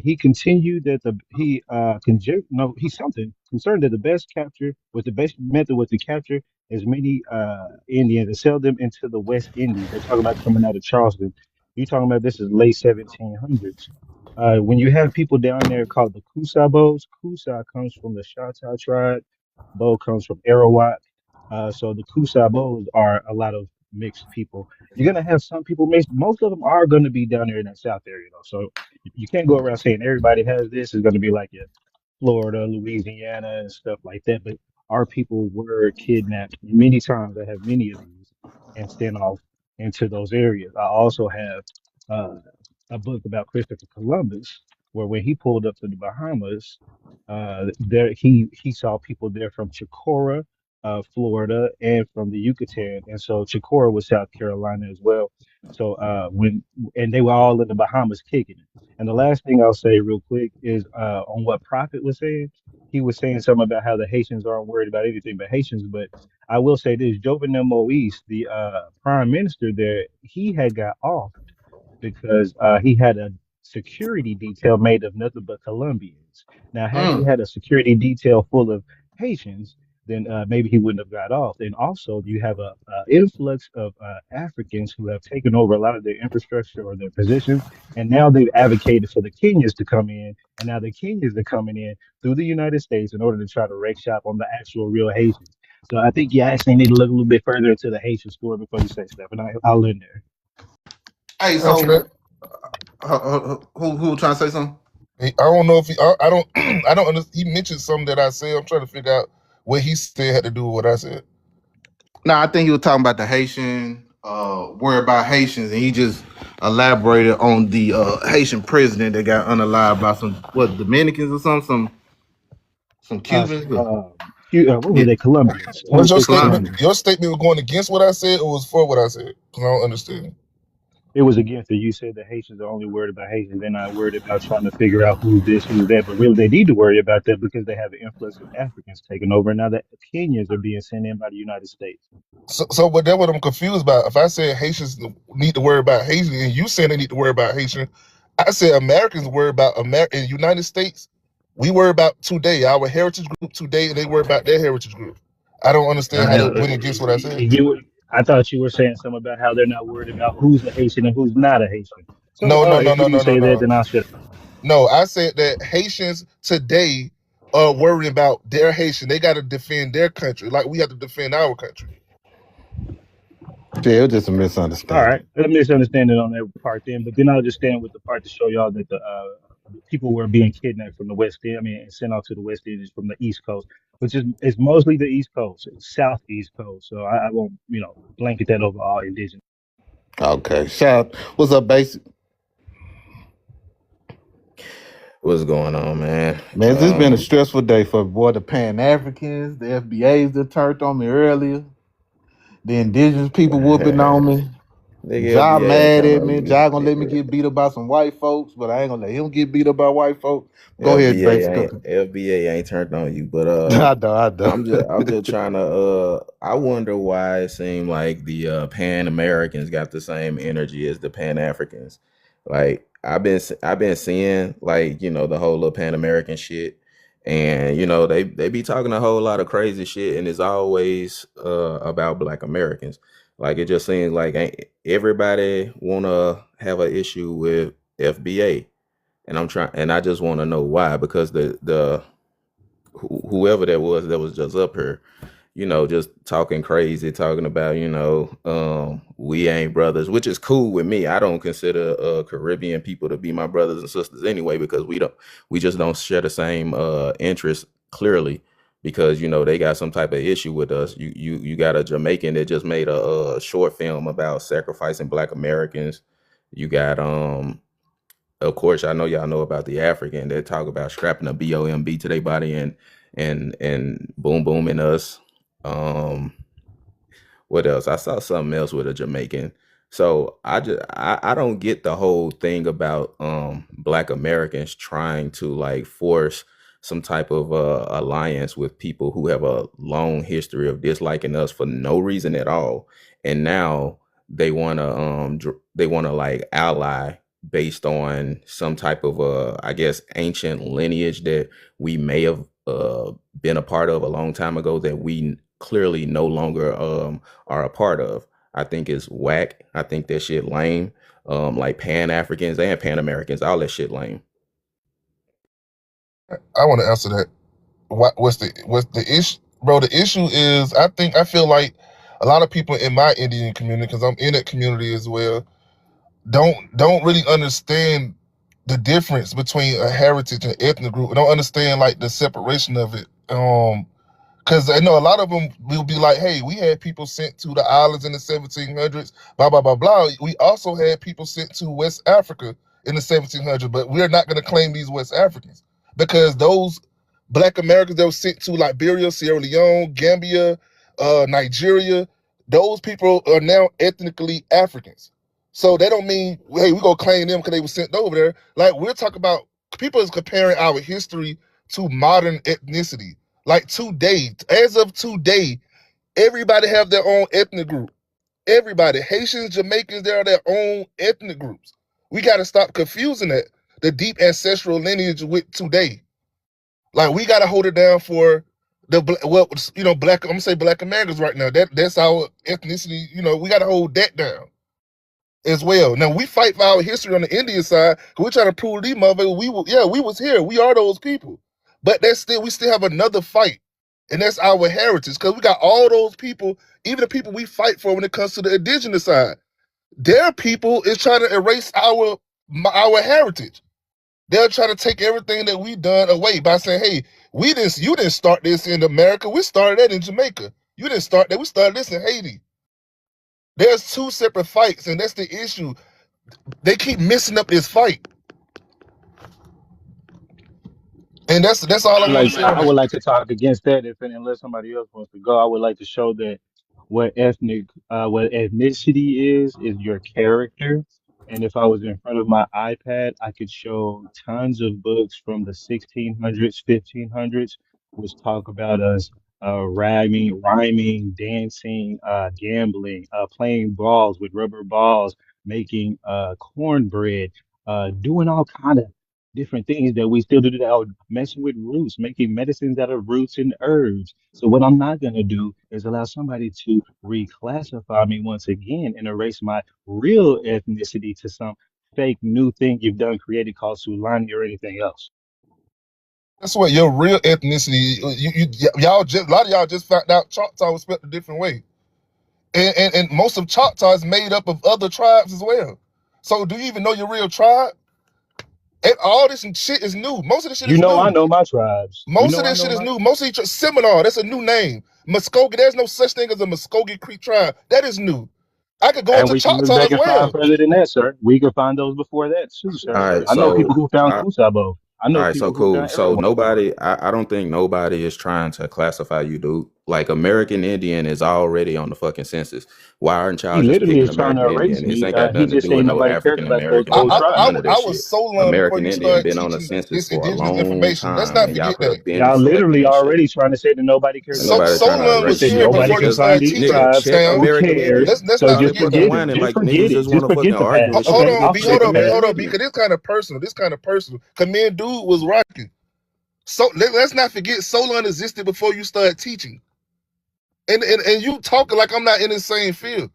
He continued that he's something concerned that the best capture was the best method was to capture as many Indians and sell them into the West Indies. They're talking about coming out of Charleston. You're talking about this is late 1700s. When you have people down there called the Kusabos, Kusa comes from the Chata tribe, Bo comes from Arawak. So the Kusabos are a lot of mixed people. You're gonna have some people mixed. Most of them are gonna be down there in that South area, though. So you can't go around saying everybody has this. It's gonna be like your Florida, Louisiana, and stuff like that. But our people were kidnapped many times. I have many of these and sent off into those areas. I also have uh, a book about Christopher Columbus, where when he pulled up to the Bahamas, there he saw people there from Chicora, Florida, and from the Yucatan, and so Chicora was South Carolina as well. So when and they were all in the Bahamas kicking it. And the last thing I'll say real quick is on what Prophet was saying. He was saying something about how the Haitians aren't worried about anything but Haitians. But I will say this: Jovenel Moise, the prime minister there, he had got off because he had a security detail made of nothing but Colombians. Now, had he Mm. had a security detail full of Haitians, then maybe he wouldn't have got off. And also, you have a influx of Africans who have taken over a lot of their infrastructure or their positions, and now they've advocated for the Kenyans to come in, and now the Kenyans are coming in through the United States in order to try to wreak shop on the actual real Haitians. So I think you actually need to look a little bit further into the Haitian story before you say stuff, and I'll end there. Hey, Answer so that. who trying to say something? I don't know if he. I don't. I don't. He mentioned something that I said. I'm trying to figure out what he said had to do with what I said. No, I think he was talking about the Haitian, worry about Haitians, and he just elaborated on the Haitian president that got unalived by some what Dominicans or some Uh, Cubans. what were Yeah, they? Colombians, Was your 106 statement? Colombia. Colombians. Your statement was going against what I said, or was for what I said? Because I don't understand. It was against it. You said the Haitians are only worried about Haitians. They're not worried about trying to figure out who's this, who's that. But really, they need to worry about that because they have an influx of Africans taking over. And now the Kenyans are being sent in by the United States. But that's what I'm confused about. If I said Haitians need to worry about Haitians, and you saying they need to worry about Haitian, I said Americans worry about America. In the United States, we worry about today, our heritage group today, and they worry about their heritage group. I don't understand how that went against what I said. I thought you were saying something about how they're not worried about who's a Haitian and who's not a Haitian. So No, no, no, if you no, didn't no, no, say that, no. then I'll shut up. No, I said that Haitians today are worried about their Haitian. They got to defend their country like we have to defend our country. Yeah, it was just a All misunderstanding. right, a misunderstanding on that part then, but then I'll just stand with the part to show y'all that the people were being kidnapped from the West End, I mean, and sent out to the West Indies from the East Coast, which is mostly the East Coast, Southeast Coast. So I won't, blanket that over all indigenous. Okay, shout. What's up, basic? What's going on, man? Man, this has been a stressful day for boy the Pan Africans, the FBAs that turned on me earlier, the indigenous people whooping on me. Nigga, Ja LBA ain't mad turn at on me. you. Ja gonna let me get beat up by some white folks, but I ain't gonna let him get beat up by white folks. Go ahead, LBA basic. ain't LBA ain't turned on you, but I know, I know. I'm just trying to I wonder why it seemed like the Pan Americans got the same energy as the Pan Africans. Like I've been seeing like, the whole little Pan American shit, and they be talking a whole lot of crazy shit, and it's always about Black Americans. Like it just seems like everybody wanna have an issue with FBA, and I just want to know why, because the whoever that was just up here, just talking crazy, talking about, we ain't brothers, which is cool with me. I don't consider Caribbean people to be my brothers and sisters anyway, because we just don't share the same interests clearly, because they got some type of issue with us. You got a Jamaican that just made a short film about sacrificing Black Americans, You got of course, I know y'all know about the African that talk about strapping a BOMB to their body and boom boom in us. Um, what else? I saw something else with a Jamaican. So I don't get the whole thing about black Americans trying to like force some type of alliance with people who have a long history of disliking us for no reason at all. And now they want to like ally based on some type of I guess ancient lineage that we may have been a part of a long time ago that we clearly no longer are a part of. I think it's whack. I think that shit lame. Like Pan Africans and Pan Americans, all that shit lame. I want to answer that. What's the issue, bro? The issue is I feel like a lot of people in my Indian community, because I'm in that community as well, don't really understand the difference between a heritage and ethnic group. Don't understand like the separation of it. Because I know a lot of them will be like, hey, we had people sent to the islands in the 1700s, blah, blah, blah, blah. We also had people sent to West Africa in the 1700s, but we're not going to claim these West Africans because those Black Americans that were sent to Liberia, Sierra Leone, Gambia, Nigeria, those people are now ethnically Africans. So that don't mean, hey, we're going to claim them because they were sent over there. Like, we're talking about people is comparing our history to modern ethnicity. Like today, as of today, everybody have their own ethnic group. Everybody, Haitians, Jamaicans, they are their own ethnic groups. We got to stop confusing that, the deep ancestral lineage with today. Like we got to hold it down for the black. I'm gonna say Black Americans right now. That's our ethnicity. We got to hold that down as well. Now we fight for our history on the Indian side. We're trying to prove these motherfuckers we was here. We are those people. But we still have another fight. And that's our heritage. Because we got all those people, even the people we fight for when it comes to the indigenous side. Their people is trying to erase our heritage. They're trying to take everything that we done away by saying, hey, you didn't start this in America. We started that in Jamaica. You didn't start that. We started this in Haiti. There's two separate fights, and that's the issue. They keep messing up this fight. And that's all I want to say on I would that. like to talk against that if unless somebody else wants to go. I would like to show that what ethnicity is your character. And if I was in front of my iPad, I could show tons of books from the 1600s, 1500s, which talk about us rhyming, dancing, gambling, playing balls with rubber balls, making cornbread, doing all kind of different things that we still do that are messing with roots, making medicines out of roots and herbs. So what I'm not gonna do is allow somebody to reclassify me once again and erase my real ethnicity to some fake new thing you've done created called Sulani or anything else. That's what your real ethnicity. Y'all just a lot of y'all just found out Choctaw was spelled a different way, and most of Choctaw is made up of other tribes as well. So do you even know your real tribe? And all this shit is new. Most of this shit You is know I new. know my tribes. You Most of know I this know shit is my new. Most of each Seminole, that's a new name. Muskogee, there's no such thing as a Muskogee Creek tribe. That is new. I could go and into we can look Choctaw back as and find well. further than that, sir. We can find those before that too, All sir. right, I know people so who found uh, Kusabo. I all know right, so people who cool. found So Erewhon. I don't think nobody is trying to classify you, dude. Like American Indian is already on the fucking census. Why aren't He y'all just literally picking is trying to American erase Indian? This me. ain't got He nothing to just do with saying no nobody cared African about those American old or I, none of tribes. that I shit. was so long before American you Indian start been on the teaching census this for a indigenous long information. Let's time, not and y'all forget could that. have been Y'all selecting literally that shit. already trying to say that nobody cared Ain't about nobody trying to Solon I was erase said here shit, nobody before can you nigga. find started these teaching, Nigga, tribes. check Stam. Who American cares? Indian. Let's So not Y'all just ain't forget fucking that. forget it. whining Just like forget niggas it. just Just want to forget fucking the argue past. and Hold shit. Okay, Nigga, on, I'll B. check Hold forget the on, B. past. Hold American on, B. Indian. Because this kind of personal. This kind of personal. Command Dude was rocking. So let's not forget Solon existed before you started teaching. And you talking like I'm not in the same field.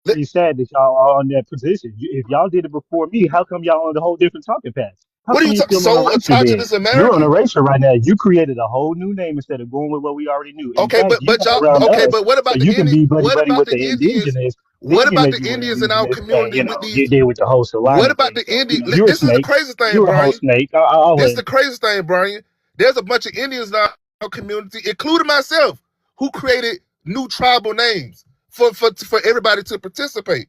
Pretty sad that y'all are on that position. If y'all did it before me, how come y'all on the whole different talking path? How What are come you you talking? still on So eraser then? autogenous You're on American? eraser right now. You created a whole new name instead of going with what we already knew. In Okay, fact, you got around us what so about the you can Indian? be buddy What buddy about with the the Indians? indigenous, What thinking about that the you were Indians in our indigenous, and community with get these? there with the whole What Solani about thing. the So Indian? you're a This is the snake. crazy thing, You're a whole Brian. snake. I'll This is end. the crazy thing, Brian. There's a bunch of Indians in our community, including myself, who created new tribal names for everybody to participate.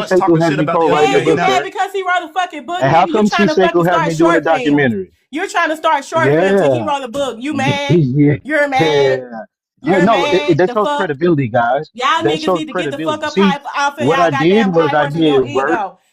Bunch Shiseku talking has shit me about the co-writing other the Yeah, gay you book, guy. mad sir? because he wrote a fucking book, And how nigga. You come trying to fucking Shiseku have start me doing a short for him. documentary? You're trying to start short for him till he Yeah. wrote a book. You mad? Yeah. You're mad? Yeah. You're No, mad? that The shows fuck? credibility, guys. Y'all That niggas shows need to get the fuck credibility. up See, off of what y'all I did goddamn was high I horse and your did work. ego.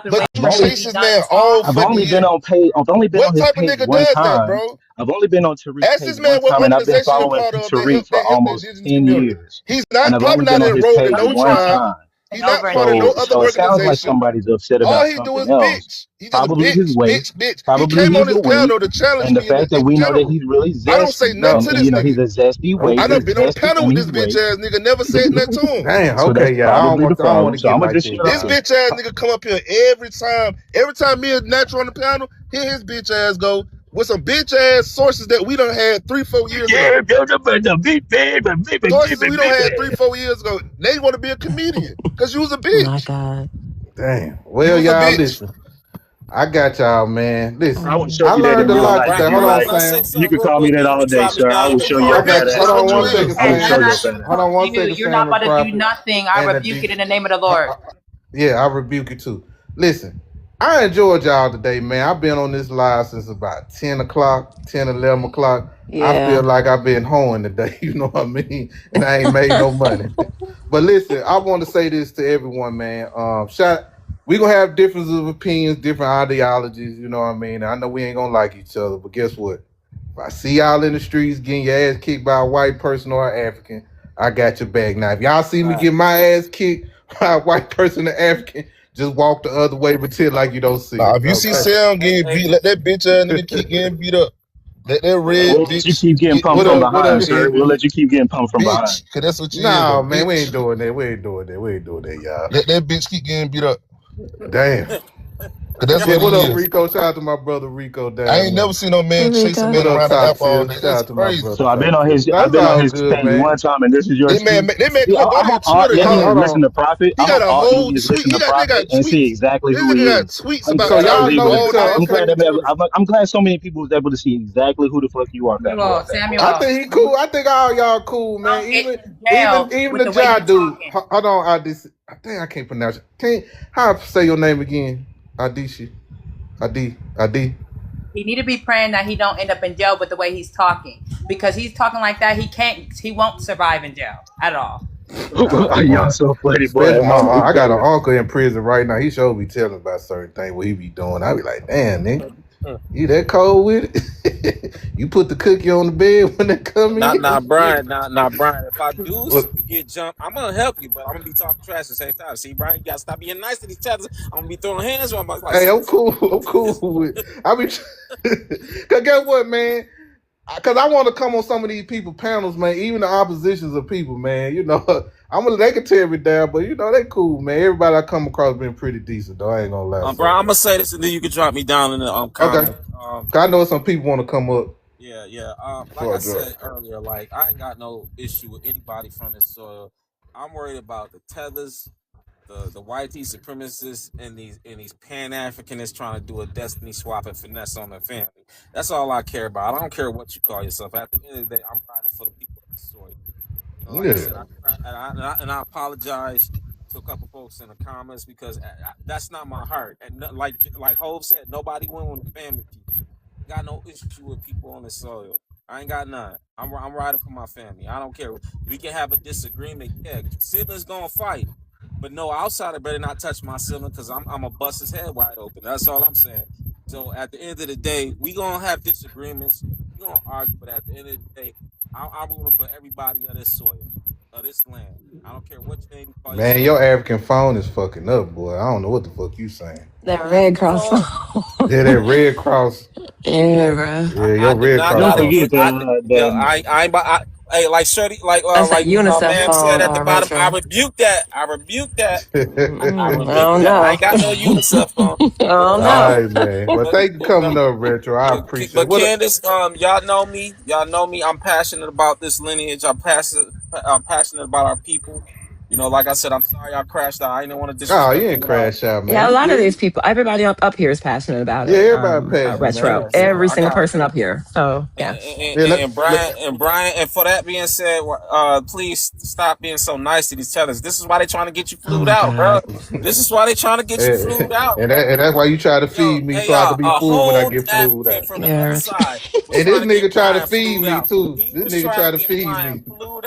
stop and But wait you for I've him to only chase be this done man all talking. I've fucking only year. been on page. I've only been on What his type of page nigga one does that, time. bro? I've only been on Tariq's Ask page this one man what time, and I've been organization he a following part of Tariq for that help the almost indigenous 10 community. years. He's And not I've probably only not been on his enrolled in page no one tribe. time. He's And not over and part of over. no So other so it sounds like organization. somebody's upset All about he do something is else. bitch. He just Probably his bitch, weight. bitch, bitch. He Probably came on he's a this weight. panel to challenge And the me fact that in we know that general. he's really I don't say zesty, nothing No. to and this you know nigga. he's a zesty weight. I Okay. done He's been on zesty panel and with he's this bitch weight. ass nigga, never said nothing to him. Damn. So that's Okay. Yeah. probably the I don't want problem. to So get I'm gonna like just that, shut up This then. y'all. bitch ass nigga come up here every time. Every time me and Natural on the panel, here his bitch ass go with some bitch ass sources that we done had 3-4 years ago. Yeah, the big baby, baby, Sources baby, we don't baby. had 3-4 years ago. They want to be a comedian because you was a My bitch. God. Damn. You Well, was a y'all bitch. listen. I got y'all, man. Listen. I will show I you that learned in a real lot life today. if Brian, you Hold on, Brian, like. can I say Sam. You something can real call me quick? that You all can day, drop me sir. I down will in the show you You a I a audience. got bitch. you. badass Hold That's on what you woman, one bro. second, is. I Hey, will no, show no, Sam. you no. a badass Hold on one You, second, you're Sam not and about to do Prophet nothing. I and the rebuke it D. in the name of the Lord. Yeah, I rebuke it too. Listen, I enjoyed y'all today, man. I've been on this live since about 10 o'clock, 10, 11 o'clock. I feel Yeah. like I've been hoeing today, you know what I mean? And I ain't made no money. But listen, I want to say this to everyone, man. We gonna have differences of opinions, different ideologies, you know what I mean? I know we ain't gonna like each other, but guess what? If I see y'all in the streets getting your ass kicked by a white person or an African, I got your back. Now, if y'all see me Right. get my ass kicked by a white person or African, just walk the other way, pretend like you don't see Nah, it. if you see Okay. Sam Hey, getting hey, beat, let that bitch ass nigga keep getting beat up. Let that well, red We'll let you bitch keep getting get pumped What from up? What behind, up, sir. We'll Envy? let you keep getting pumped from behind. bitch. Cause that's what you is, a Nah, man, we bitch. ain't doing that. We ain't doing that. We ain't doing that, y'all. Let that bitch keep getting beat up. Damn. Cause that's Yeah, what what he up, is. Rico? Shout out to my brother Rico I down ain't there. never seen no Hey, man chase a Rico. man What up, around the Top app all Tier? day. Shout That's out to my crazy. brother So I've been Top on Tier. his That's I've been on all his good, page one man. time, and this is your That man, excuse. that man, See, come on, go I to his hope all Twitter, let me dog. Hold listen on. to Prophet. He I got hope a all whole idiots tweet. listen He to got they Prophet got and see tweets. exactly This who nigga he got is. tweets I'm about So glad I was y'all Tariq know able to. all each other. day I'm Okay. glad fucking that Twitter. I'm glad so many people was able to see exactly who the fuck you are, fat boy. Samuel, I Samuel, think he cool. I think all y'all cool, man. don't get Even in even jail even with the the way Jai you dude. talking. Hold on, I think I can't pronounce it. Can't how I say your name again? Adishi. Adi. He need to be praying that he don't end up in jail with the way he's talking. Because he's talking like that, he won't survive in jail at all. Y'all so funny, boy. Especially Mama, I got an brother. uncle in prison right now. He sure be telling about certain things what he be doing. I be like, damn, nigga, uh, you that cold with it? You put the cookie on the bed when they come in? Brian, Brian. If I do see Look, you get jumped, I'm gonna help you, but I'm gonna be talking trash at the same time. See, Brian, you gotta stop being nice to each other. I'm gonna be throwing hands on my like, hey, I'm see, cool. I'm cool with. I be, cause guess what, man? Cause I want to come on some of these people panels, man. Even the oppositions of people, man. You know, they can tear me down, but you know they cool, man. Everybody I come across been pretty decent, though. I ain't gonna lie. Brian, So I'm gonna say this, and then you can drop me down in the okay, comment. 'cause I know some people want to come up Yeah, yeah. Like before I I drop. said earlier, like I ain't got no issue with anybody from this soil. I'm worried about the tethers, the white supremacists, and these Pan Africanists trying to do a destiny swap and finesse on their family. That's all I care about. I don't care what you call yourself. At the end of the day, I'm riding for the people of the soil. Like I Yeah, said, I apologize to a couple folks in the comments because that's not my heart. And like Hove said, nobody went on the family feud. Got no issue with people on the soil. I ain't got none. I'm riding for my family. I don't care. We can have a disagreement. Yeah, siblings gonna fight, but no outsider better not touch my sibling because I'm gonna bust his head wide open. That's all I'm saying. So at the end of the day, we gonna have disagreements. We gonna argue, but at the end of the day, I'm rooting for everybody of this soil, of this land. I don't care what your name you call man, yourself. your African phone is fucking up, boy. I don't know what the fuck you saying. That My Red African Cross. phone. Yeah, that Red Cross. Yeah, bro. Yeah, I your do Red not Cross Don't got a. phone. forget Yeah, I ain't. But hey, like Shirley, That's that like UNICEF ma'am said phone, at the bottom. I retro. rebuke that. I rebuke that. I I rebuke don't that. I know. ain't got no UNICEF phone. I But don't All know. right, man. Well, but thank you for no. coming up, Retro. I appreciate it. But What? Candace, y'all know me. Y'all know me. I'm passionate about this lineage. I'm passionate about our people. You know, like I said, I'm sorry I crashed out. I didn't want to Oh, you disrespect ain't you all. crash out, man. Yeah, a You lot of good? these people, everybody up here is passionate about Yeah, it. everybody passionate, Retro. man. Yeah, so Every I single got person up here. So yeah. Yeah, and Brian, and for that being said, please stop being so nice to these tellers. This is why they trying to get you Oh flued my out, bro. God. This is why they trying to get you flued out, and bro. that's why you try to Yo, feed me hey so I can y'all, be a full when I whole get flued African out. from the other Yeah. side was And trying this to get nigga try to Brian feed flued me out. too. He This was nigga trying try to to get feed Brian me. flued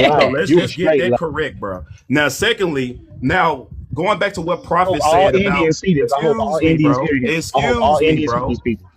So lie. let's You a just get straight that lie. correct, bro. Now, secondly, now going back to what I hope Prophet all said about, Indians see this. I hope all excuse me, Indians bro. hear him. I hope all Excuse me, Indians hear bro. these people.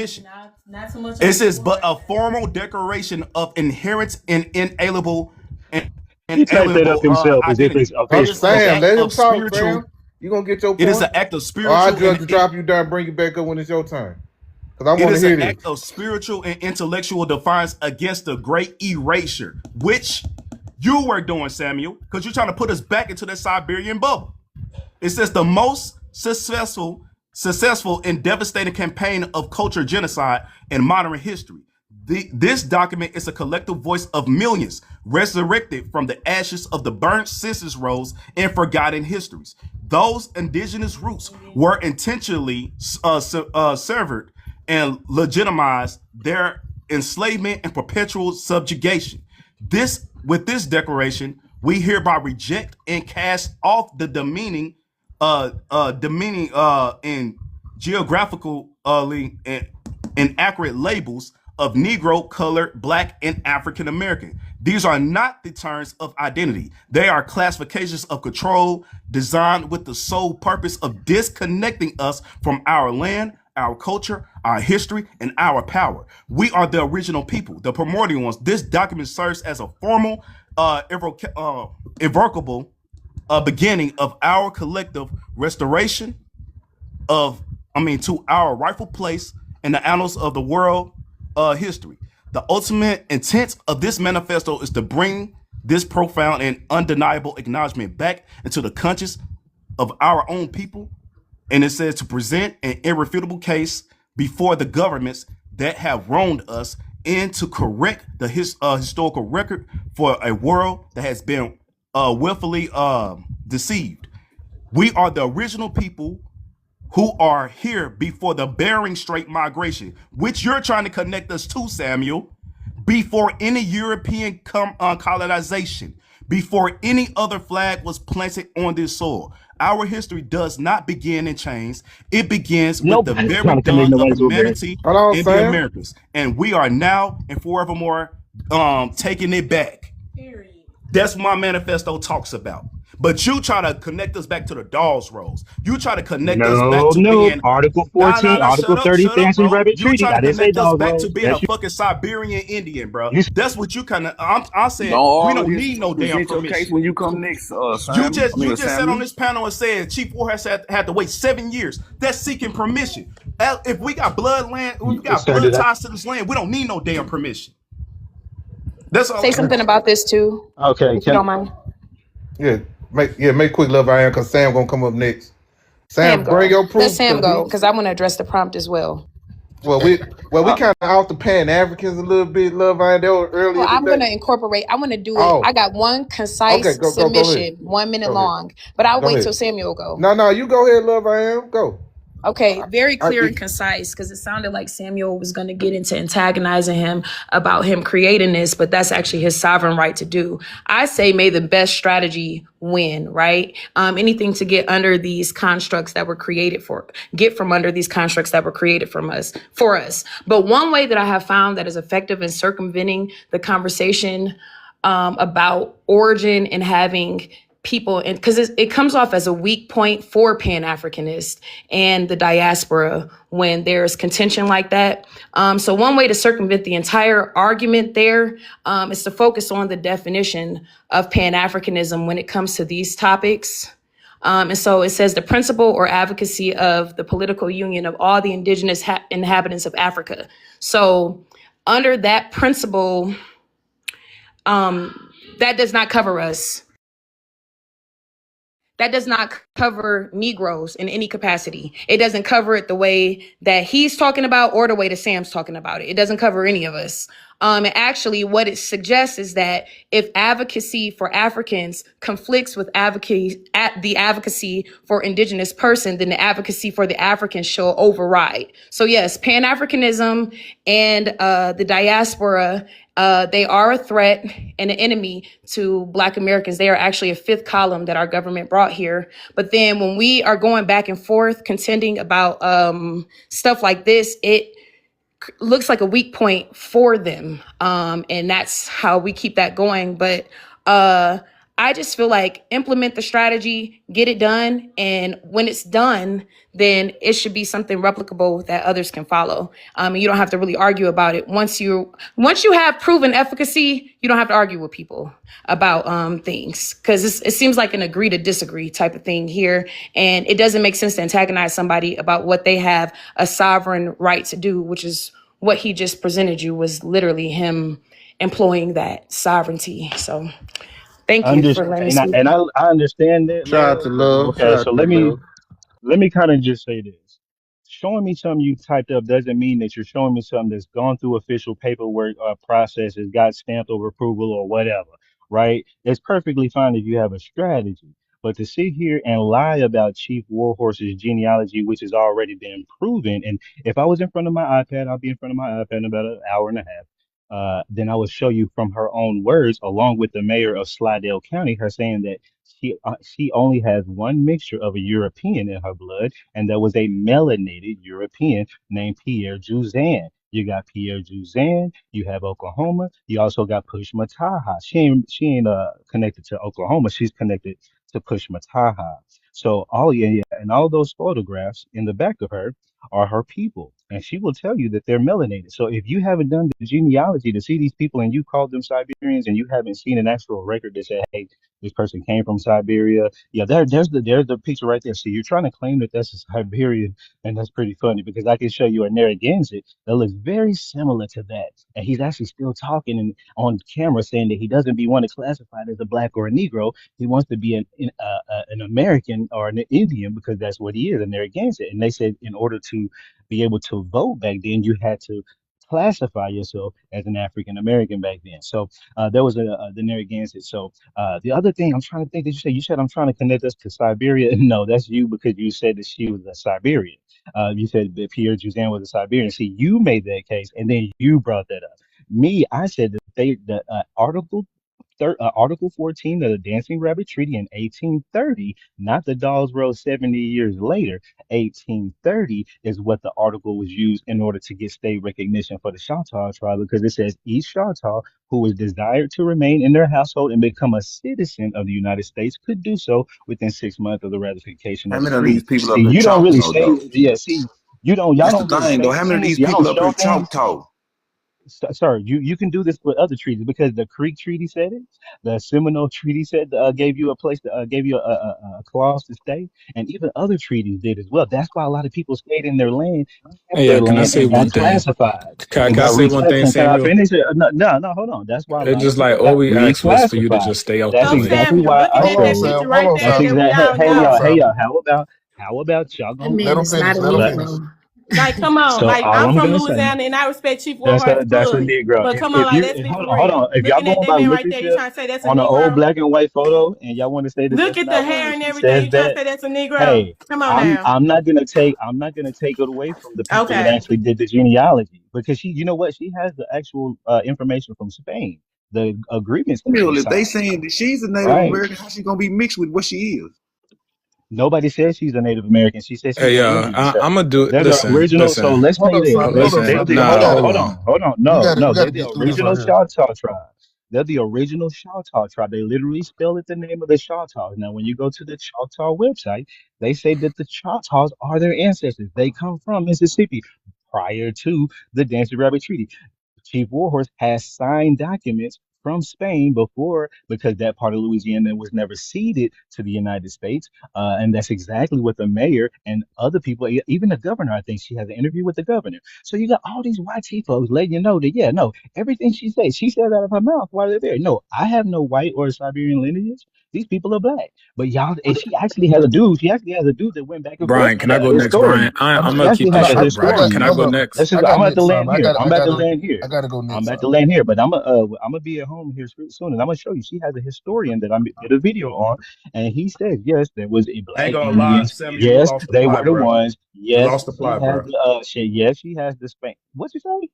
permission. Not so much. It says, but a formal declaration of inherent and inalienable He typed that up himself as if identity. it's It I'm is an official. saying, act let him of talk, spiritual. fam. You gonna get your It is point? an act of Or I spiritual judge to and drop you down and bring you back up when it's your turn. Because I it want to is hear an this. act of spiritual and intellectual defiance against the great erasure, which You were doing, Samuel, because you're trying to put us back into the Siberian bubble. It says the most successful and devastating campaign of culture genocide in modern history. This document is a collective voice of millions resurrected from the ashes of the burnt census rolls and forgotten histories. Those indigenous roots were intentionally severed and legitimized their enslavement and perpetual subjugation. With this declaration, we hereby reject and cast off the demeaning and geographical inaccurate labels of Negro, colored, Black, and African American. These are not the terms of identity. They are classifications of control designed with the sole purpose of disconnecting us from our land, our culture, our history, and our power. We are the original people, the primordial ones. This document serves as a formal, irrevocable beginning of our collective restoration to our rightful place in the annals of the world history. The ultimate intent of this manifesto is to bring this profound and undeniable acknowledgement back into the conscience of our own people. And it says to present an irrefutable case before the governments that have wronged us and to correct the historical record for a world that has been willfully deceived. We are the original people who are here before the Bering Strait migration, which you're trying to connect us to, Samuel, before any European colonization, before any other flag was planted on this soil. Our history does not begin in chains. It begins with the Nobody's very trying to connect dawn of nobody to a bear. humanity Hold on, in the Sam. Americas. And we are now and forevermore taking it back. That's what my manifesto talks about. But you try to connect us back to the Dawes Rolls. You try to connect us back to No. being Article 14, Article shut 30, up, Fancy bro. Rabbit You Treaty. try I to didn't say connect us dog back to rolls. being a That's you. fucking Siberian Indian, bro. You That's what you kind of. I said Don't we argue don't this. need no damn Present your case permission. when you come next, You Sam. just sat Samuel. on this panel and said Chief Warhouse had to wait 7 years. That's seeking permission. If we got Sir, blood did I? ties to this land, we don't need no damn permission. That's all Say I'm saying. something about this too, Okay, if you don't mind. Make quick, love. I am, because Sam gonna come up next. Sam Sam, bring go. your Let proof. Sam go, because I want to address the prompt as well. We uh, kind of out the Pan Africans a little bit, love. I am. That was So earlier I'm going today. to incorporate, I want to do it. I Oh, got one okay. concise Go ahead. submission, 1 minute Go ahead. long, but I'll Go wait till ahead. Samuel go. No, you go ahead, love. I am. Go. Okay, very clear and If concise, because it sounded like Samuel was going to get into antagonizing him about him creating this, but that's actually his sovereign right to do. I say may the best strategy win, right? Anything to get under these constructs that were created get from under these constructs that were created for us. But one way that I have found that is effective in circumventing the conversation about origin and having people, and because it comes off as a weak point for Pan-Africanists and the diaspora when there's contention like that. So one way to circumvent the entire argument there is to focus on the definition of Pan-Africanism when it comes to these topics. And so it says the principle or advocacy of the political union of all the indigenous inhabitants of Africa. So under that principle, that does not cover us. That does not cover Negroes in any capacity. It doesn't cover it the way that he's talking about or the way that Sam's talking about it. It doesn't cover any of us. And actually, what it suggests is that if advocacy for Africans conflicts with the advocacy for indigenous person, then the advocacy for the Africans shall override. So yes, Pan-Africanism and the diaspora, they are a threat and an enemy to Black Americans. They are actually a fifth column that our government brought here. But then when we are going back and forth contending about stuff like this, it looks like a weak point for them. And that's how we keep that going. But I just feel like implement the strategy, get it done. And when it's done, then it should be something replicable that others can follow. And you don't have to really argue about it. Once you have proven efficacy, you don't have to argue with people about things, because it seems like an agree to disagree type of thing here. And it doesn't make sense to antagonize somebody about what they have a sovereign right to do, which is what he just presented you was literally him employing that sovereignty. So Thank you for letting me speak. I understand that, Shout out to love. love. Okay, Shout so out to love. let me kind of just say this. Showing me something you typed up doesn't mean that you're showing me something that's gone through official paperwork or processes, got stamped over approval or whatever, right? It's perfectly fine if you have a strategy. But to sit here and lie about Chief Warhorse's genealogy, which has already been proven, and if I was in front of my iPad, I'll be in front of my iPad in about an hour and a half. Then I will show you from her own words, along with the mayor of Slidell County, her saying that she only has one mixture of a European in her blood, and that was a melanated European named Pierre Juzan. You got Pierre Juzan, you have Oklahoma, you also got Push Mataha. She ain't connected to Oklahoma, she's connected to Push Mataha. So all yeah, and all those photographs in the back of her are her people, and she will tell you that they're melanated. So if you haven't done the genealogy to see these people and you called them Siberians and you haven't seen an actual record that said, hey, this person came from Siberia. Yeah, there's the picture right there. So you're trying to claim that that's a Siberian, and that's pretty funny because I can show you a Narragansett that looks very similar to that, and he's actually still talking and on camera saying that he doesn't be one to classified as a black or a Negro. He wants to be an American or an Indian because that's what he is, a Narragansett. And they said in order to be able to vote back then, you had to classify yourself as an African American back then. So there was the Narragansett. So the other thing I'm trying to think that you said I'm trying to connect us to Siberia. No, that's you because you said that she was a Siberian. You said that Pierre Juzan was a Siberian. See, you made that case, and then you brought that up. Me, I said that the Article 14 of the Dancing Rabbit Treaty in 1830, not the Dolls Rose 70 years later. 1830 is what the article was used in order to get state recognition for the Choctaw tribe because it says each Choctaw who was desired to remain in their household and become a citizen of the United States could do so within 6 months of the ratification How of the many of these treaty. people See, up here you don't really Choctaw say, though? yeah, see, y'all That's the don't really thing though. say How many of things, these y'all people don't up show here things. Choctaw? Sir, you can do this with other treaties because the Creek Treaty said it. The Seminole Treaty said gave you a place to gave you a clause to stay, and even other treaties did as well. That's why a lot of people stayed in their land, kept Hey, their can I land, say and got one thing? classified and Can I got say one thing, reclassified. Can I Samuel? finish it? No, no, no, hold on. That's why a It's lot of just like people all got we asked was for you to reclassified. just stay off the That's So mic. exactly Samuel, why looking I at Hold on, that said. picture Sam. Hold right on, there That's that Simon. we exactly. all Hey Hold on, know. y'all, Simon. how about y'all That gonna Let man him is finish. not a Let him let? finish. Negro. Like, come on. So Like, all I'm I'm from gonna say. Louisiana and I respect Chief Warhorse That's a fully. Negro. But come on, If like, you let's be for hold on, real. if y'all Looking at going that by man right there, you literature trying to say that's a on an old Negro? black and white photo, and y'all want to say that Look that's at the not hair what and she everything. says You trying to that, say that's a Negro? hey, Come on I'm now. I'm not gonna take it away from the people that Okay. actually did the genealogy because she, you know what, she has the actual information from Spain, the agreements that they Hell, if they signed, saying that she's a Native right? American, how she gonna be mixed with what she is? Nobody says she's a Native American. She says she's Hey, an Indian, sir. I'm gonna do. They're the original. So let's Hold say up, this. Simon. They Hold up, they're Listen, Simon. the Hold nah, hold on, on, hold hold Simon. on. on, hold on. We No, got no, we got they're to the get through this original right here. Choctaw tribe. They're the original Choctaw tribe. They literally spell it the name of the Choctaws. Now, when you go to the Choctaw website, they say that the Choctaws are their ancestors. They come from Mississippi prior to the Dancy Rabbit Treaty. Chief Warhorse has signed documents from Spain before because that part of Louisiana was never ceded to the United States. And that's exactly what the mayor and other people, even the governor, I think she has an interview with the governor. So you got all these YT folks letting you know that, yeah, no, everything she says out of her mouth while they're there. No, I have no white or Siberian lineage. These people are black. But y'all, and she actually has a dude that went back and forth Brian, with can I a go next? Brian, historian. I'm She gonna actually keep has this a short, Brian. Can historian. I Hold go up. next? This is, I I'm gotta about get to land Simon. here. I'm about to land I here. gotta go I'm next about time. to land here, but I'm gonna be at home here soon, and I'm gonna show you. She has a historian that I did a video on, and he says yes, there was a I ain't black gonna lie, Indians. Samuel, you Yes, lost the they were plot, the bro. ones. You Yes, lost the she plot, has bro. the yes, she has the spank. What you say?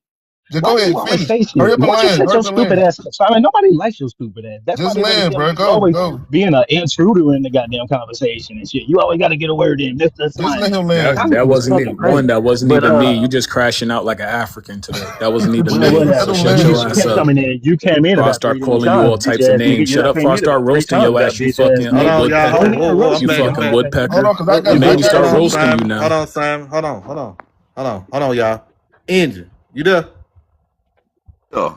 Just Why go do ahead you and always finish. say Hurry shit? up and Won't you land. shut Hurry your up and stupid land. ass up, Simon? Nobody likes your stupid ass. That's why Just they want to land, tell bro. you Go, always go. being an intruder in the goddamn conversation and shit. You always got to get a word in, Mister Just let Simon. him That land. that Simon is wasn't fucking one. crazy. That wasn't But even me. You just crashing out like an African today. That wasn't even well, me. Let So whatever. him shut You land. your just ass kept up. coming in. You came in Before I about start three damn calling you all times, bitch types of ass nigga. names. You Shut done up before came I in start about three roasting times your about ass. You bitch ass fucking Hold nigga. on, y'all. Don't Hold, let me whoa, whoa. interrupt I'm you you, back. bitch I'm fucking back. ass nigga. Hold woodpecker. on, cause I got You You it. made I me bitch got start it, Hold ass on, Simon. nigga. roasting you Sam. now. Hold on, Sam. Hold on. Hold on, y'all. Engine, you there? Yeah.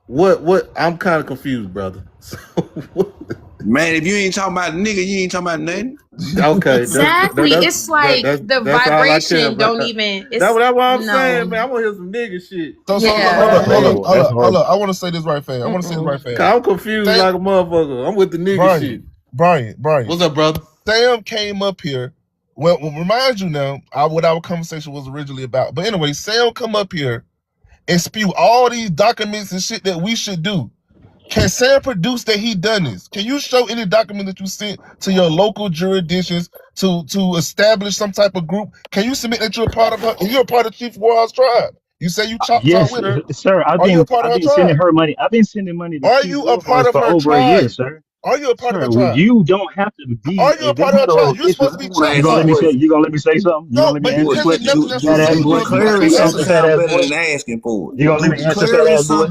What? I'm kind of confused, brother. So, what? Man, if you ain't talking about nigga, you ain't talking about nothing. Okay, Exactly. It's like the that's all I care vibration about. don't even. That's It's what I'm saying, no. man. I want to hear some nigga shit. So look, Yeah. That's hold horrible. That's up, hold horrible. up. I want to say this right, fam. Cause I'm confused Sam, like a motherfucker. I'm with the nigga shit. Brian. What's up, brother? Sam came up here. Well, remind you now what our conversation was originally about. But anyway, Sam come up here and spew all these documents and shit that we should do. Can Sam produce that he done this? Can you show any document that you sent to your local jurisdictions to establish some type of group? Can you submit that you're a part of her? You're a part of Chief Warren's tribe. You say you talk Yes, with her. sir. Are you a part of I've her been sending tribe? her money. I've been sending money to Are Chief you a part Warhorse of for her over a year, tribe? sir. Are you a part of Sir, her tribe? you don't have to be. Are you a If they part of her had an tribe? You're official, supposed to I be want to you ask gonna you a let me say? question. You gonna let me say something? You no, gonna let me but you answer the can't do question? nothing Do, that's Fat do, ass do boy. receivable. You You can't declaring gonna let say me something answer nothing. fat sound ass better boy? than asking for it? You gonna let Do me answer fat declaring ass boy?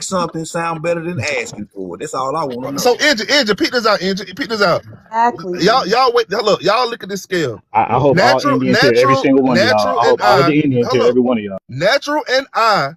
something sound better than asking for it? That's all I want to know. So Angel, peek this out. Angel, peek this out. Exactly. Y'all wait. Look, y'all look at this scale. I hope all Indians here, every single one of y'all. Natural, I and hope all I. the Indians Hold here, up. every one of y'all. Natural and I,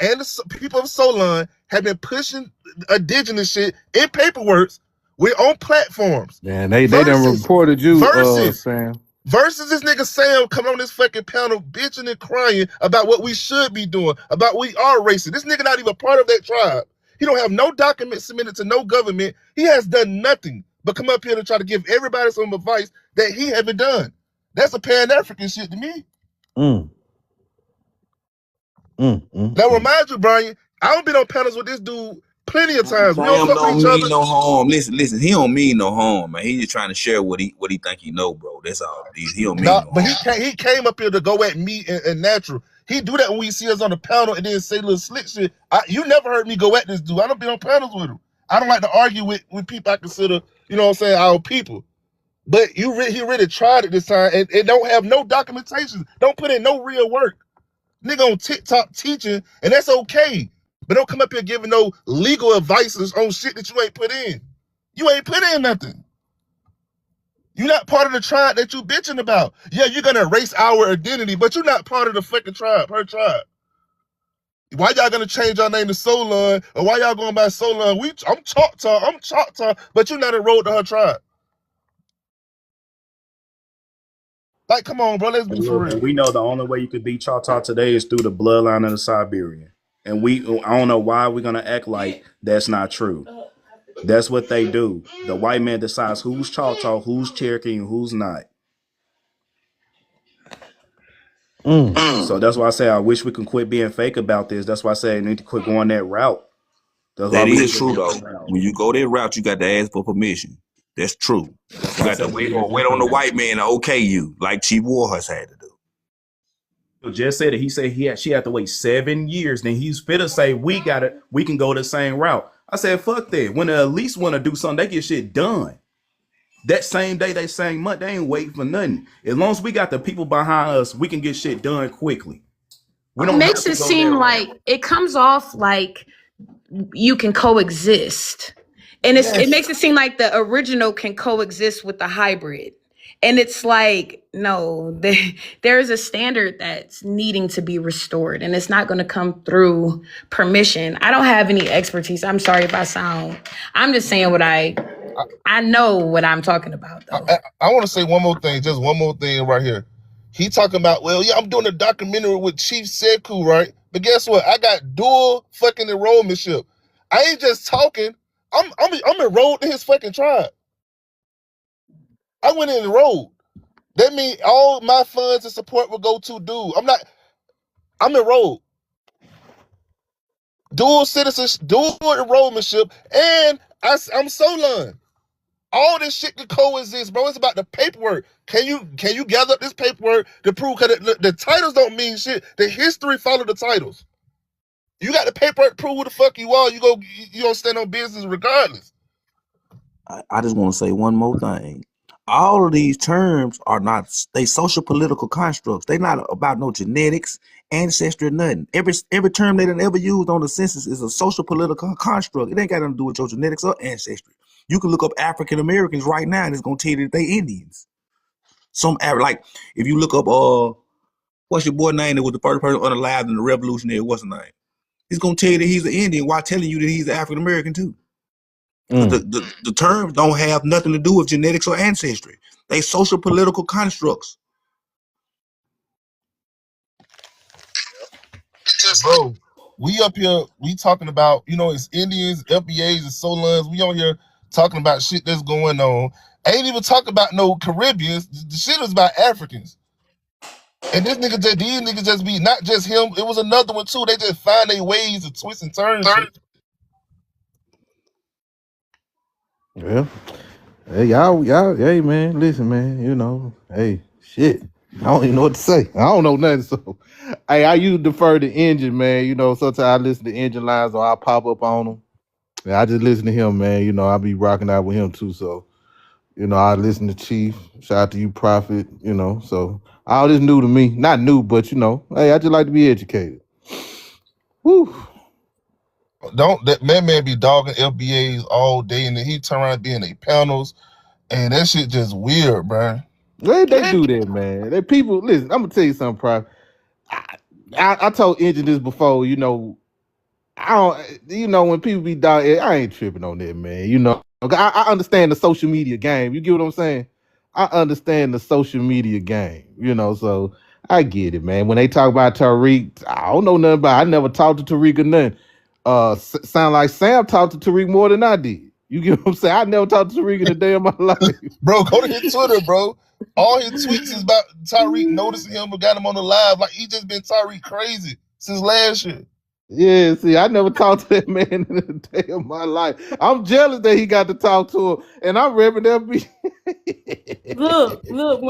and the people of Solon have been pushing indigenous shit in paperwork. We're on platforms. Man, they done Versus, reported you, versus, Sam. versus this nigga Sam coming on this fucking panel bitching and crying about what we should be doing, about we are racist. This nigga not even part of that tribe. He don't have no documents submitted to no government. He has done nothing but come up here to try to give everybody some advice that he haven't done. That's a Pan-African shit to me. Now remind you, Brian, I've been on panels with this dude plenty of times. We don't Sam fuck with don't each other. mean no harm. Listen. He don't mean no harm, man. He just trying to share what he think he know, bro. That's all it is. He don't mean Nah, no but harm. he came up here to go at me and natural. He do that when we see us on the panel and then say little slick shit. You never heard me go at this dude. I don't be on panels with him. I don't like to argue with people I consider, you know what I'm saying, our people. But he really tried it this time and don't have no documentation. Don't put in no real work. Nigga on TikTok teaching, and that's okay. But don't come up here giving no legal advices on shit that you ain't put in. You ain't put in nothing. You're not part of the tribe that you bitching about. Yeah, you're gonna erase our identity, but you're not part of the fucking tribe, her tribe. Why y'all gonna change our name to Solon, or why y'all going by Solon? I'm Choctaw, but you're not enrolled to her tribe. Like, come on, bro, let's Hey, be for look, real. and we know the only way you could beat Choctaw today is through the bloodline of the Siberian. And I don't know why we're gonna act like that's not true. That's what they do. The white man decides who's Choctaw, who's Cherokee, and who's not. So that's why I say I wish we can quit being fake about this. That's why I say I need to quit going that route. That's why That we need is to quit true going though. that route. When you go that route, you got to ask for permission. That's true. That's You why I got to said we wait need a on different the route. white man to okay you, like Chief Warhorse had to do. Just said it. He said she had to wait 7 years. Then he's fit to say we can go the same route. I said, fuck that. When the elites want to do something, they get shit done. That same day, they same month, they ain't waiting for nothing. As long as we got the people behind us, we can get shit done quickly. We It don't have makes to it go that seem route. like it comes off like you can coexist. And it Yes. makes it seem like the original can coexist with the hybrid. And it's like, no, there is a standard that's needing to be restored, and it's not going to come through permission. I don't have any expertise. I'm sorry if I sound, I'm just saying what I know what I'm talking about, though. I want to say one more thing, just one more thing right here. He talking about, well, yeah, I'm doing a documentary with Chief Sekou, right? But guess what? I got dual fucking enrollmentship. I ain't just talking. I'm enrolled in his fucking tribe. I went and enrolled. That means all my funds and support will go to dude. I'm enrolled. Dual citizenship, dual enrollmentship, and I'm Solon. All this shit can coexist, bro. It's about the paperwork. Can you gather up this paperwork to prove? Because the titles don't mean shit. The history follow the titles. You got the paperwork to prove who the fuck you are. You gonna stand on business regardless. I just want to say one more thing. All of these terms are not they social political constructs. They not about no genetics, ancestry, nothing. Every term they done ever used on the census is a social political construct. It ain't got nothing to do with your genetics or ancestry. You can look up African Americans right now, and it's gonna tell you that they Indians. Like if you look up what's your boy name that was the first person unalived in the Revolutionary? What's his name? He's gonna tell you that he's an Indian while telling you that he's an African American too. Because Mm. the terms don't have nothing to do with genetics or ancestry. They social political constructs. Bro, we up here, we talking about, it's Indians, FBAs, and Solons. We on here talking about shit that's going on. Ain't even talking about no Caribbeans. The shit is about Africans. And these niggas just be, not just him, it was another one too. They just find their ways to twist and turn shit. Yeah. Hey, y'all, hey, man, listen, man, hey, shit. I don't even know what to say. I don't know nothing. So, hey, I used to defer to Engine, man. Sometimes I listen to Engine lines or I pop up on them. Yeah, I just listen to him, man. I be rocking out with him too. So, I listen to Chief. Shout out to you, Prophet. So all this new to me. Not new, but hey, I just like to be educated. Woo. Don't that man be dogging FBAs all day, and then he turn around and be in their panels, and that shit just weird, bro. They do that, man. They people listen. I'm gonna tell you something, Prophet. I told Engine this before. I don't. When people be dog, I ain't tripping on that, man. I understand the social media game. You get what I'm saying? I understand the social media game. So I get it, man. When they talk about Tariq, I don't know nothing about. I never talked to Tariq or nothing. Sound like Sam talked to Tariq more than I did. You get what I'm saying? I never talked to Tariq in a day of my life. Bro, go to his Twitter, bro. All his tweets is about Tyreek noticing him and got him on the live. Like, he just been Tyreek crazy since last year. Yeah, see, I never talked to that man in a day of my life. I'm jealous that he got to talk to him, and I'm repping that. Look,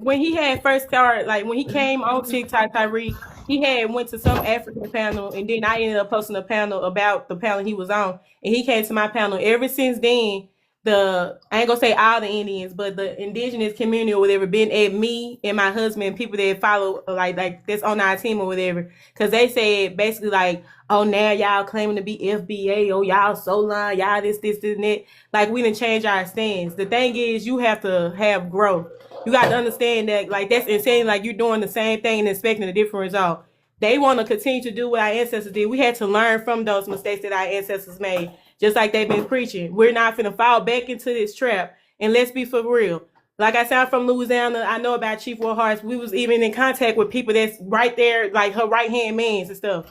when he had first started, like when he came on TikTok, Tyreek, he had went to some African panel, and then I ended up posting a panel about the panel he was on, and he came to my panel. Ever since then, I ain't gonna say all the Indians, but the indigenous community or whatever been at me and my husband and people that follow like that's on our team or whatever, because they said basically like, oh, now y'all claiming to be FBA, oh y'all Solon, y'all this and that. Like, we didn't change our stance. The thing is, you have to have growth. You got to understand that, like, that's insane. Like, you're doing the same thing and expecting a different result. They want to continue to do what our ancestors did. We had to learn from those mistakes that our ancestors made, just like they've been preaching. We're not going to fall back into this trap. And let's be for real. Like I said, I'm from Louisiana. I know about Chief Warhorse. We was even in contact with people that's right there, like her right-hand mans and stuff.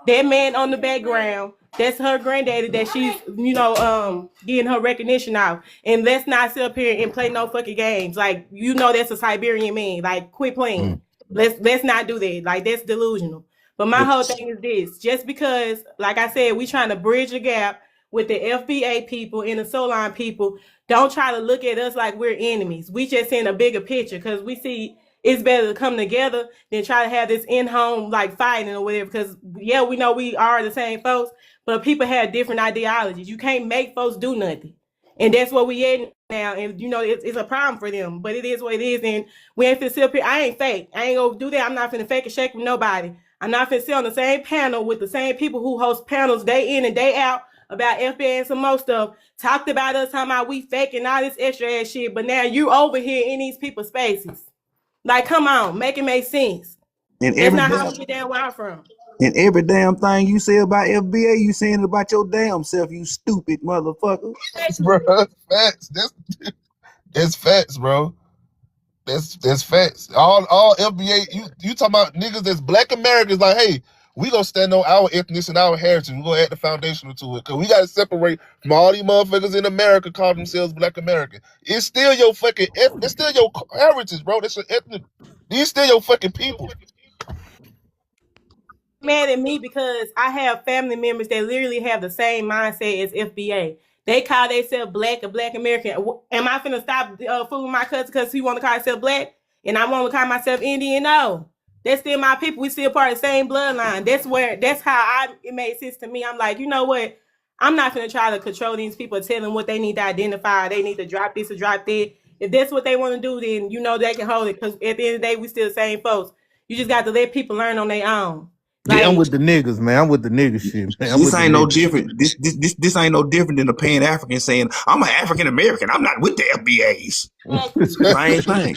That man on the background, that's her granddaddy that she's, getting her recognition out. And let's not sit up here and play no fucking games. Like, that's a Siberian man. Like, quit playing. Let's not do that. Like, that's delusional. But my whole thing is this: just because, like I said, we trying to bridge a gap with the FBA people and the Solon people, don't try to look at us like we're enemies. We just in a bigger picture because we see it's better to come together than try to have this in-home like fighting or whatever. Because yeah, we know we are the same folks, but people have different ideologies. You can't make folks do nothing, and that's what we at now. And it's a problem for them, but it is what it is. And we ain't finna sit up here. I ain't fake. I ain't gonna do that. I'm not finna fake and shake with nobody. I'm not finna sit on the same panel with the same people who host panels day in and day out about FBA and some more stuff. Talked about us, talking about we fake and all this extra ass shit. But now you over here in these people's spaces. Like, come on, make it make sense. And That's every not how damn we get down where I'm from. and every damn thing you say about FBA, you saying it about your damn self, you stupid motherfucker. Bro, that's facts. That's facts, bro. That's facts. All FBA, you talking about niggas that's black Americans, like, hey, we gonna stand on our ethnicity and our heritage. We gonna add the foundational to it. Cause we gotta separate from all these motherfuckers in America call themselves black American. It's still your fucking it's still your heritage, bro. That's your ethnic. These still your fucking people. Mad at me because I have family members that literally have the same mindset as FBA. They call themselves black or black American. Am I finna stop fooling my cousin because he want to call himself black and I want to call myself Indian? No, that's still my people. We still part of the same bloodline. That's how it made sense to me. I'm like, you know what? I'm not gonna try to control these people, tell them what they need to identify. They need to drop this or drop that. If that's what they want to do, then they can hold it. Because at the end of the day, we still the same folks. You just got to let people learn on their own. Yeah, I'm Like, with the niggas, man. I'm with the nigga shit, man. I'm This with the ain't no niggas. different. This ain't no different than a Pan African saying, I'm an African American. I'm not with the FBAs. It's the same thing.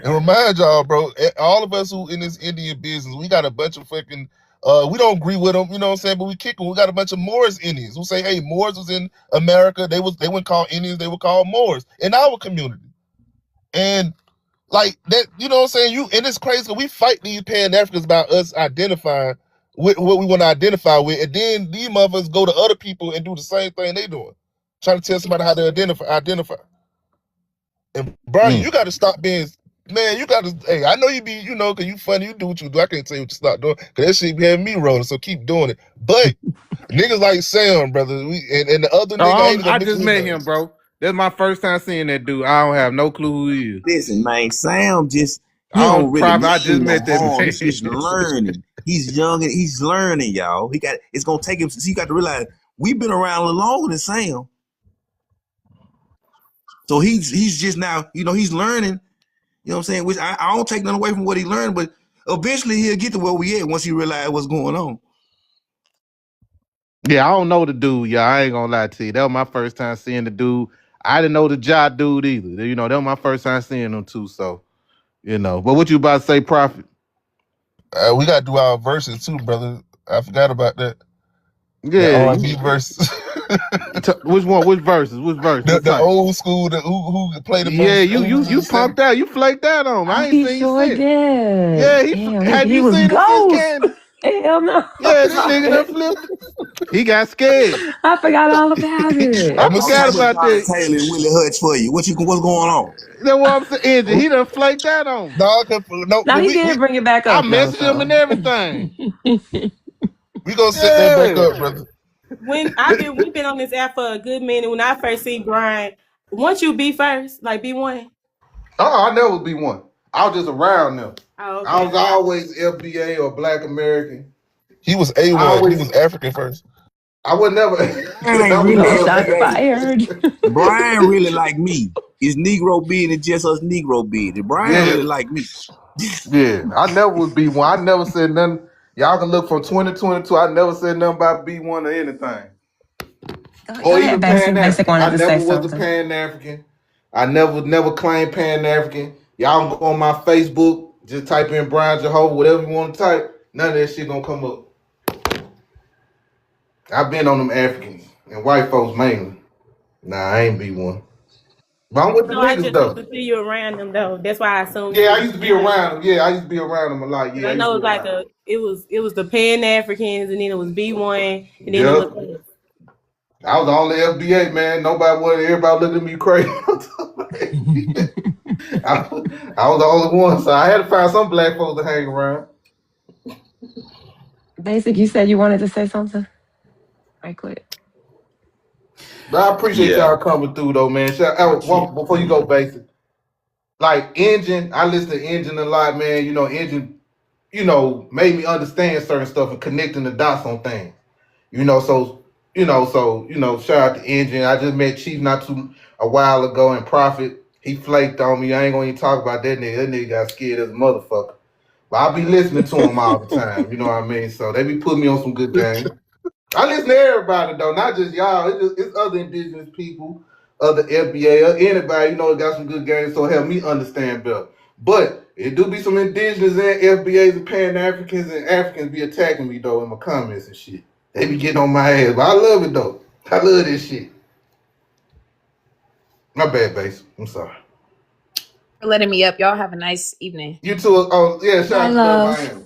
And remind y'all, bro, all of us who in this Indian business, we got a bunch of fucking We don't agree with them, you know what I'm saying? But we kick them. We got a bunch of Moors Indians who say, hey, Moors was in America. They wouldn't call Indians, they would call Moors in our community. And like that, you know what I'm saying? And it's crazy because we fight these Pan-Africans about us identifying with what we want to identify with, and then these motherfuckers go to other people and do the same thing they doing, trying to tell somebody how to identify. And Brian, you got to stop being, man. You got to. Hey, I know you be, you know, because you funny. You do what you do. I can't tell you what you stop doing because that shit be having me rolling. So keep doing it. But niggas like Sam, brother, and the other nigga, I ain't I gonna just mention his met name. him, bro. That's my first time seeing that dude. I don't have no clue who he is. Listen, man, Sam just he I don't don't really probably. I just mean no met that harm. He's man. just learning. He's young and he's learning, y'all. It's gonna take him. You got to realize we've been around a little longer than Sam. So he's just now, he's learning. You know what I'm saying? Which I don't take nothing away from what he learned, but eventually he'll get to where we at once he realize what's going on. Yeah, I don't know the dude. Yeah, I ain't gonna lie to you. That was my first time seeing the dude. I didn't know the Ja dude either. You know, that was my first time seeing him too. So, But what you about to say, Prophet? We gotta do our verses too, brother. I forgot about that. The Yeah, R&B verses. which one? Which verses? Which verse? What the time? old school, who played the Yeah, most you pumped out. You flaked out on him. I Oh, ain't he seen you sure since. did. Yeah, Damn, have he you was seen him since ghost. Candy? Hell no. Yeah, this nigga done flipped. He got scared. I forgot all about it. I I'm gonna I'll send forgot talk you. to about Donnie that. Taylor and Willie Hutch for you. What's going on? That's what I'm saying. Angel, he done flaked out on me. No, Now he we did bring it back I up though, messaged him so and everything. we gonna set that back Yeah. up, brother. We've been on this app for a good minute. When I first see Brian, once you be first, like be one. I never be one. I was just around them. Oh, I okay. was always FBA or Black American. He was I A1. He always, was African first. I would never, Brian ain't I was really oh, never shots FBA. fired. Brian really like me. Is Negro being just us Negro being. Brian Yeah, really like me. yeah. I never would be one. I never said nothing. Y'all can look from 2022. I never said nothing about B1 or anything. Go Or ahead, even Basic. Pan Basic African. I wanted to say never was a something. Pan African. I never claimed Pan African. Y'all can go on my Facebook, just type in Brian Jehovah, whatever you want to type. None of that shit gonna come up. I've been on them Africans and white folks mainly. Nah, I ain't be one. But I'm with the No, I niggas just used though. to see you around them though. That's why I assumed you Yeah, I was used to be one. around them. Yeah, I used to be around them a lot. But Yeah, I I used know to it be was like around them. it was the Pan Africans, and then it was B1, and then it was Yep. I was the only FBA, man. Nobody wanted everybody looking at me crazy. I was the only one, so I had to find some black folks to hang around. Basic, you said you wanted to say something? Right quick. But I appreciate Yeah. y'all coming through though, man. Before you go basic. Like Engine, I listen to Engine a lot, man. Engine, made me understand certain stuff and connecting the dots on things. Shout out to Engine. I just met Chief not too a while ago and Prophet. He flaked on me. I ain't gonna even talk about that nigga. That nigga got scared as a motherfucker. But I be listening to him all the time. You know what I mean? So they be putting me on some good game. I listen to everybody though, not just y'all. It's other indigenous people, other FBA, or anybody. Got some good games, so it help me understand better. But it do be some indigenous and FBAs and Pan Africans and Africans be attacking me though in my comments and shit. They be getting on my ass, but I love it though. I love this shit. My bad, base. I'm sorry. For letting me up. Y'all have a nice evening. You too. Oh yeah, shout Bye, out to Love love. Miami.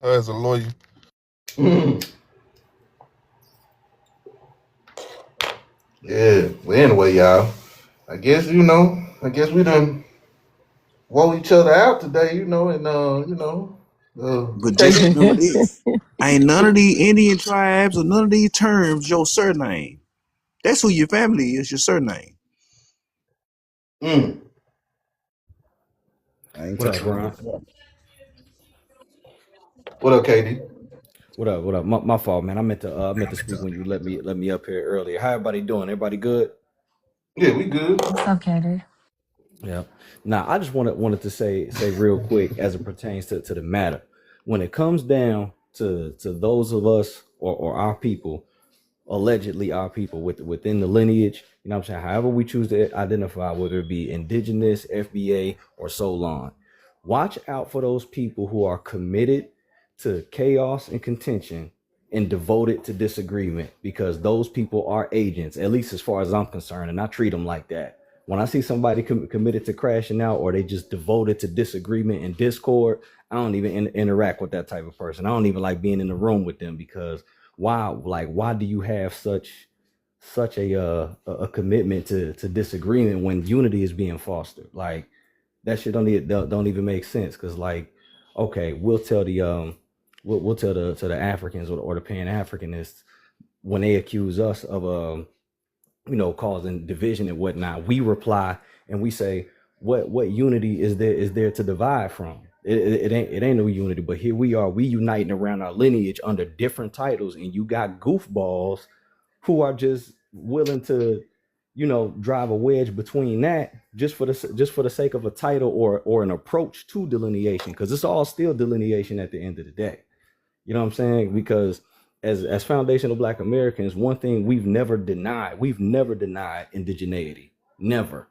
As a lawyer. Yeah. Well, anyway, y'all. I guess we done wore each other out today, But just Casey. remember this. Ain't none of these Indian tribes or none of these terms your surname. That's who your family is, your surname. Mm. I ain't What up, touching Brian? that. What up, KD? What up? What up? My fault, man. I meant to speak when you let me up here earlier. How everybody doing? Everybody good? Yeah, we good. What's up, Katie? Yeah. Now I just wanted to say real quick as it pertains to the matter. When it comes down to those of us or our people, allegedly our people within the lineage, you know what I'm saying? However we choose to identify, whether it be indigenous, FBA, or so on. Watch out for those people who are committed to chaos and contention and devoted to disagreement, because those people are agents, at least as far as I'm concerned, and I treat them like that. When I see somebody committed to crashing out, or they just devoted to disagreement and discord, I don't even interact with that type of person. I don't even like being in the room with them, because why do you have such a commitment to disagreement when unity is being fostered? Like, that shit don't even make sense. Because, like, okay, we'll tell we'll tell the Africans or the Pan-Africanists, when they accuse us of causing division and whatnot, we reply and we say, what unity is there to divide from? It ain't no unity. But here we are, we uniting around our lineage under different titles, and you got goofballs who are just willing to, drive a wedge between that, just for the sake of a title or an approach to delineation, because it's all still delineation at the end of the day. You know what I'm saying? Because as foundational Black Americans, one thing we've never denied indigeneity. Never.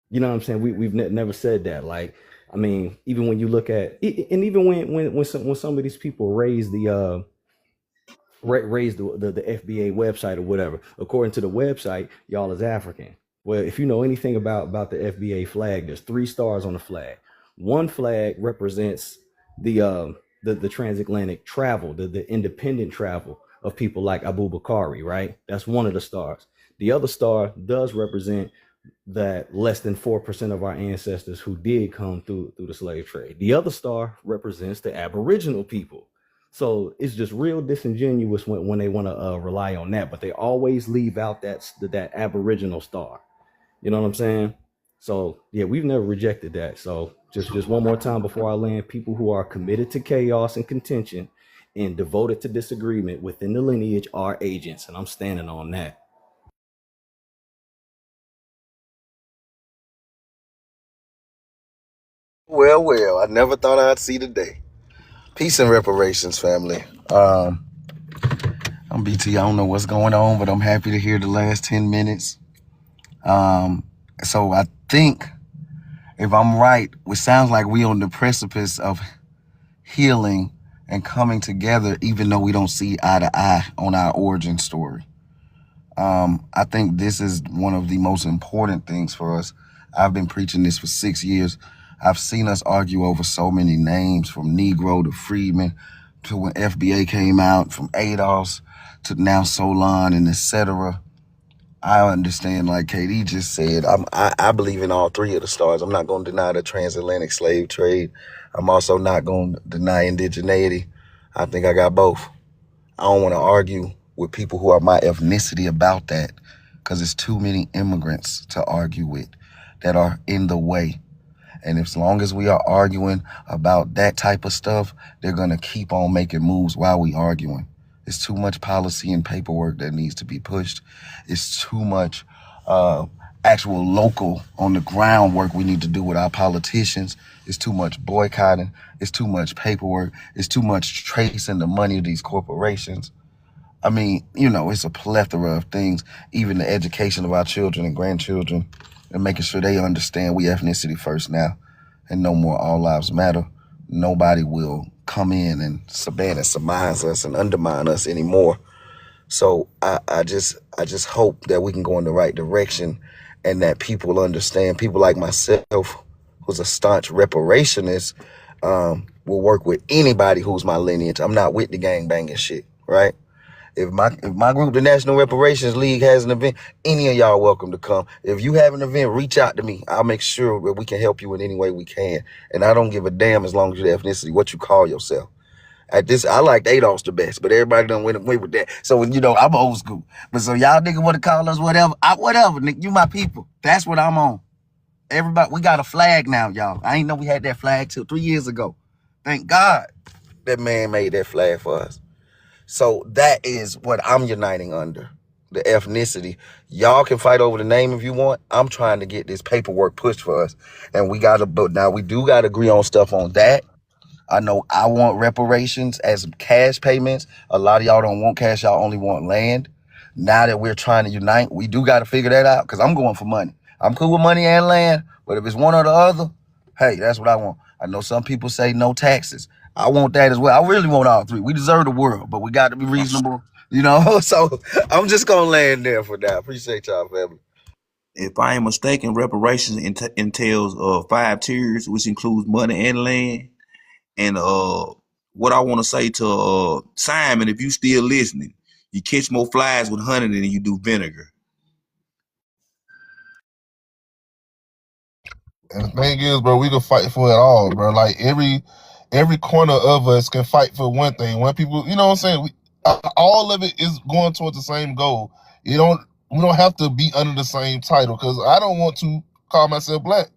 You know what I'm saying? We've never said that. Like, I mean, even when you look at and even when some of these people raise the FBA website or whatever, according to the website, y'all is African. Well, if you know anything about the FBA flag, there's 3 stars on the flag. One flag represents the transatlantic travel, the independent travel of people like Abu Bakari, right? That's one of the stars. The other star does represent that less than 4% of our ancestors who did come through the slave trade. The other star represents the Aboriginal people. So it's just real disingenuous when they want to rely on that, but they always leave out that Aboriginal star. You know what I'm saying? So yeah, we've never rejected that. So just one more time before I land: people who are committed to chaos and contention and devoted to disagreement within the lineage are agents, and I'm standing on that. Well, well, I never thought I'd see the day. Peace and reparations, family. I'm BT. I don't know what's going on, but I'm happy to hear the last 10 minutes. So I think, if I'm right, it sounds like we on the precipice of healing and coming together, even though we don't see eye to eye on our origin story. I think this is one of the most important things for us. I've been preaching this for 6 years. I've seen us argue over so many names, from Negro to Freedman, to when FBA came out, from ADOS to now Solon and etc. I understand, like KD just said, I believe in all 3 of the stars. I'm not going to deny the transatlantic slave trade. I'm also not going to deny indigeneity. I think I got both. I don't want to argue with people who are my ethnicity about that, because it's too many immigrants to argue with that are in the way. And as long as we are arguing about that type of stuff, they're going to keep on making moves while we arguing. It's too much policy and paperwork that needs to be pushed. It's too much actual local on the ground work we need to do with our politicians. It's too much boycotting. It's too much paperwork. It's too much tracing the money of these corporations. I mean, it's a plethora of things, even the education of our children and grandchildren, and making sure they understand we ethnicity first now and no more all lives matter. Nobody will come in and surmise us and undermine us anymore. So I just hope that we can go in the right direction, and that people understand, people like myself, who's a staunch reparationist, will work with anybody who's my lineage. I'm not with the gang banging shit, right? If my group, the National Reparations League, has an event, any of y'all welcome to come. If you have an event, reach out to me. I'll make sure that we can help you in any way we can. And I don't give a damn, as long as you're the ethnicity, what you call yourself. At this, I like ADOS the best, but everybody done went away with that. So, I'm old school. But so y'all nigga want to call us whatever, whatever, nigga, you my people. That's what I'm on. Everybody, we got a flag now, y'all. I ain't know we had that flag till 3 years ago. Thank God that man made that flag for us. So that is what I'm uniting under, the ethnicity. Y'all can fight over the name if you want. I'm trying to get this paperwork pushed for us. And now we do got to agree on stuff on that. I know I want reparations as cash payments. A lot of y'all don't want cash. Y'all only want land. Now that we're trying to unite, we do got to figure that out, because I'm going for money. I'm cool with money and land, but if it's one or the other, hey, that's what I want. I know some people say no taxes. I want that as well. I really want all three. We deserve the world, but we got to be reasonable, you know. So I'm just gonna land there for now. Appreciate y'all, family. If I ain't mistaken, reparations entails 5 tiers, which includes money and land. And what I want to say to Simon, if you still listening, you catch more flies with honey than you do vinegar. And the thing is, bro, we can fight for it all, bro. Like every corner of us can fight for one thing. When people, you know what I'm saying? All of it is going towards the same goal. We don't have to be under the same title because I don't want to call myself black.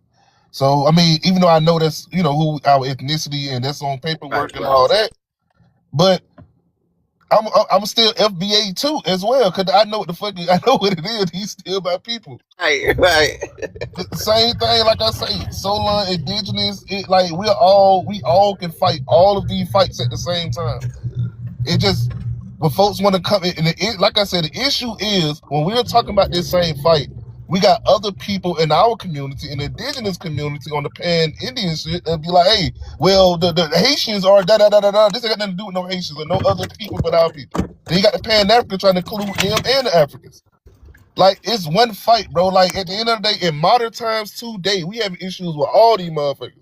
So I mean, even though I know that's who our ethnicity and that's on paperwork and all that, but I'm still FBA too as well because I know I know what it is. He's still my people. Right. Same thing, like I say, Solon, Indigenous, like we all can fight all of these fights at the same time. It just when folks want to come in, and like I said, the issue is when we're talking about this same fight, we got other people in our community, in the Indigenous community, on the Pan Indian shit, and be like, hey, well, the Haitians are da da da da da. This ain't got nothing to do with no Haitians or no other people but our people. Then you got the Pan Africans trying to include them and the Africans. Like, it's one fight, bro. Like, at the end of the day, in modern times today, we have issues with all these motherfuckers.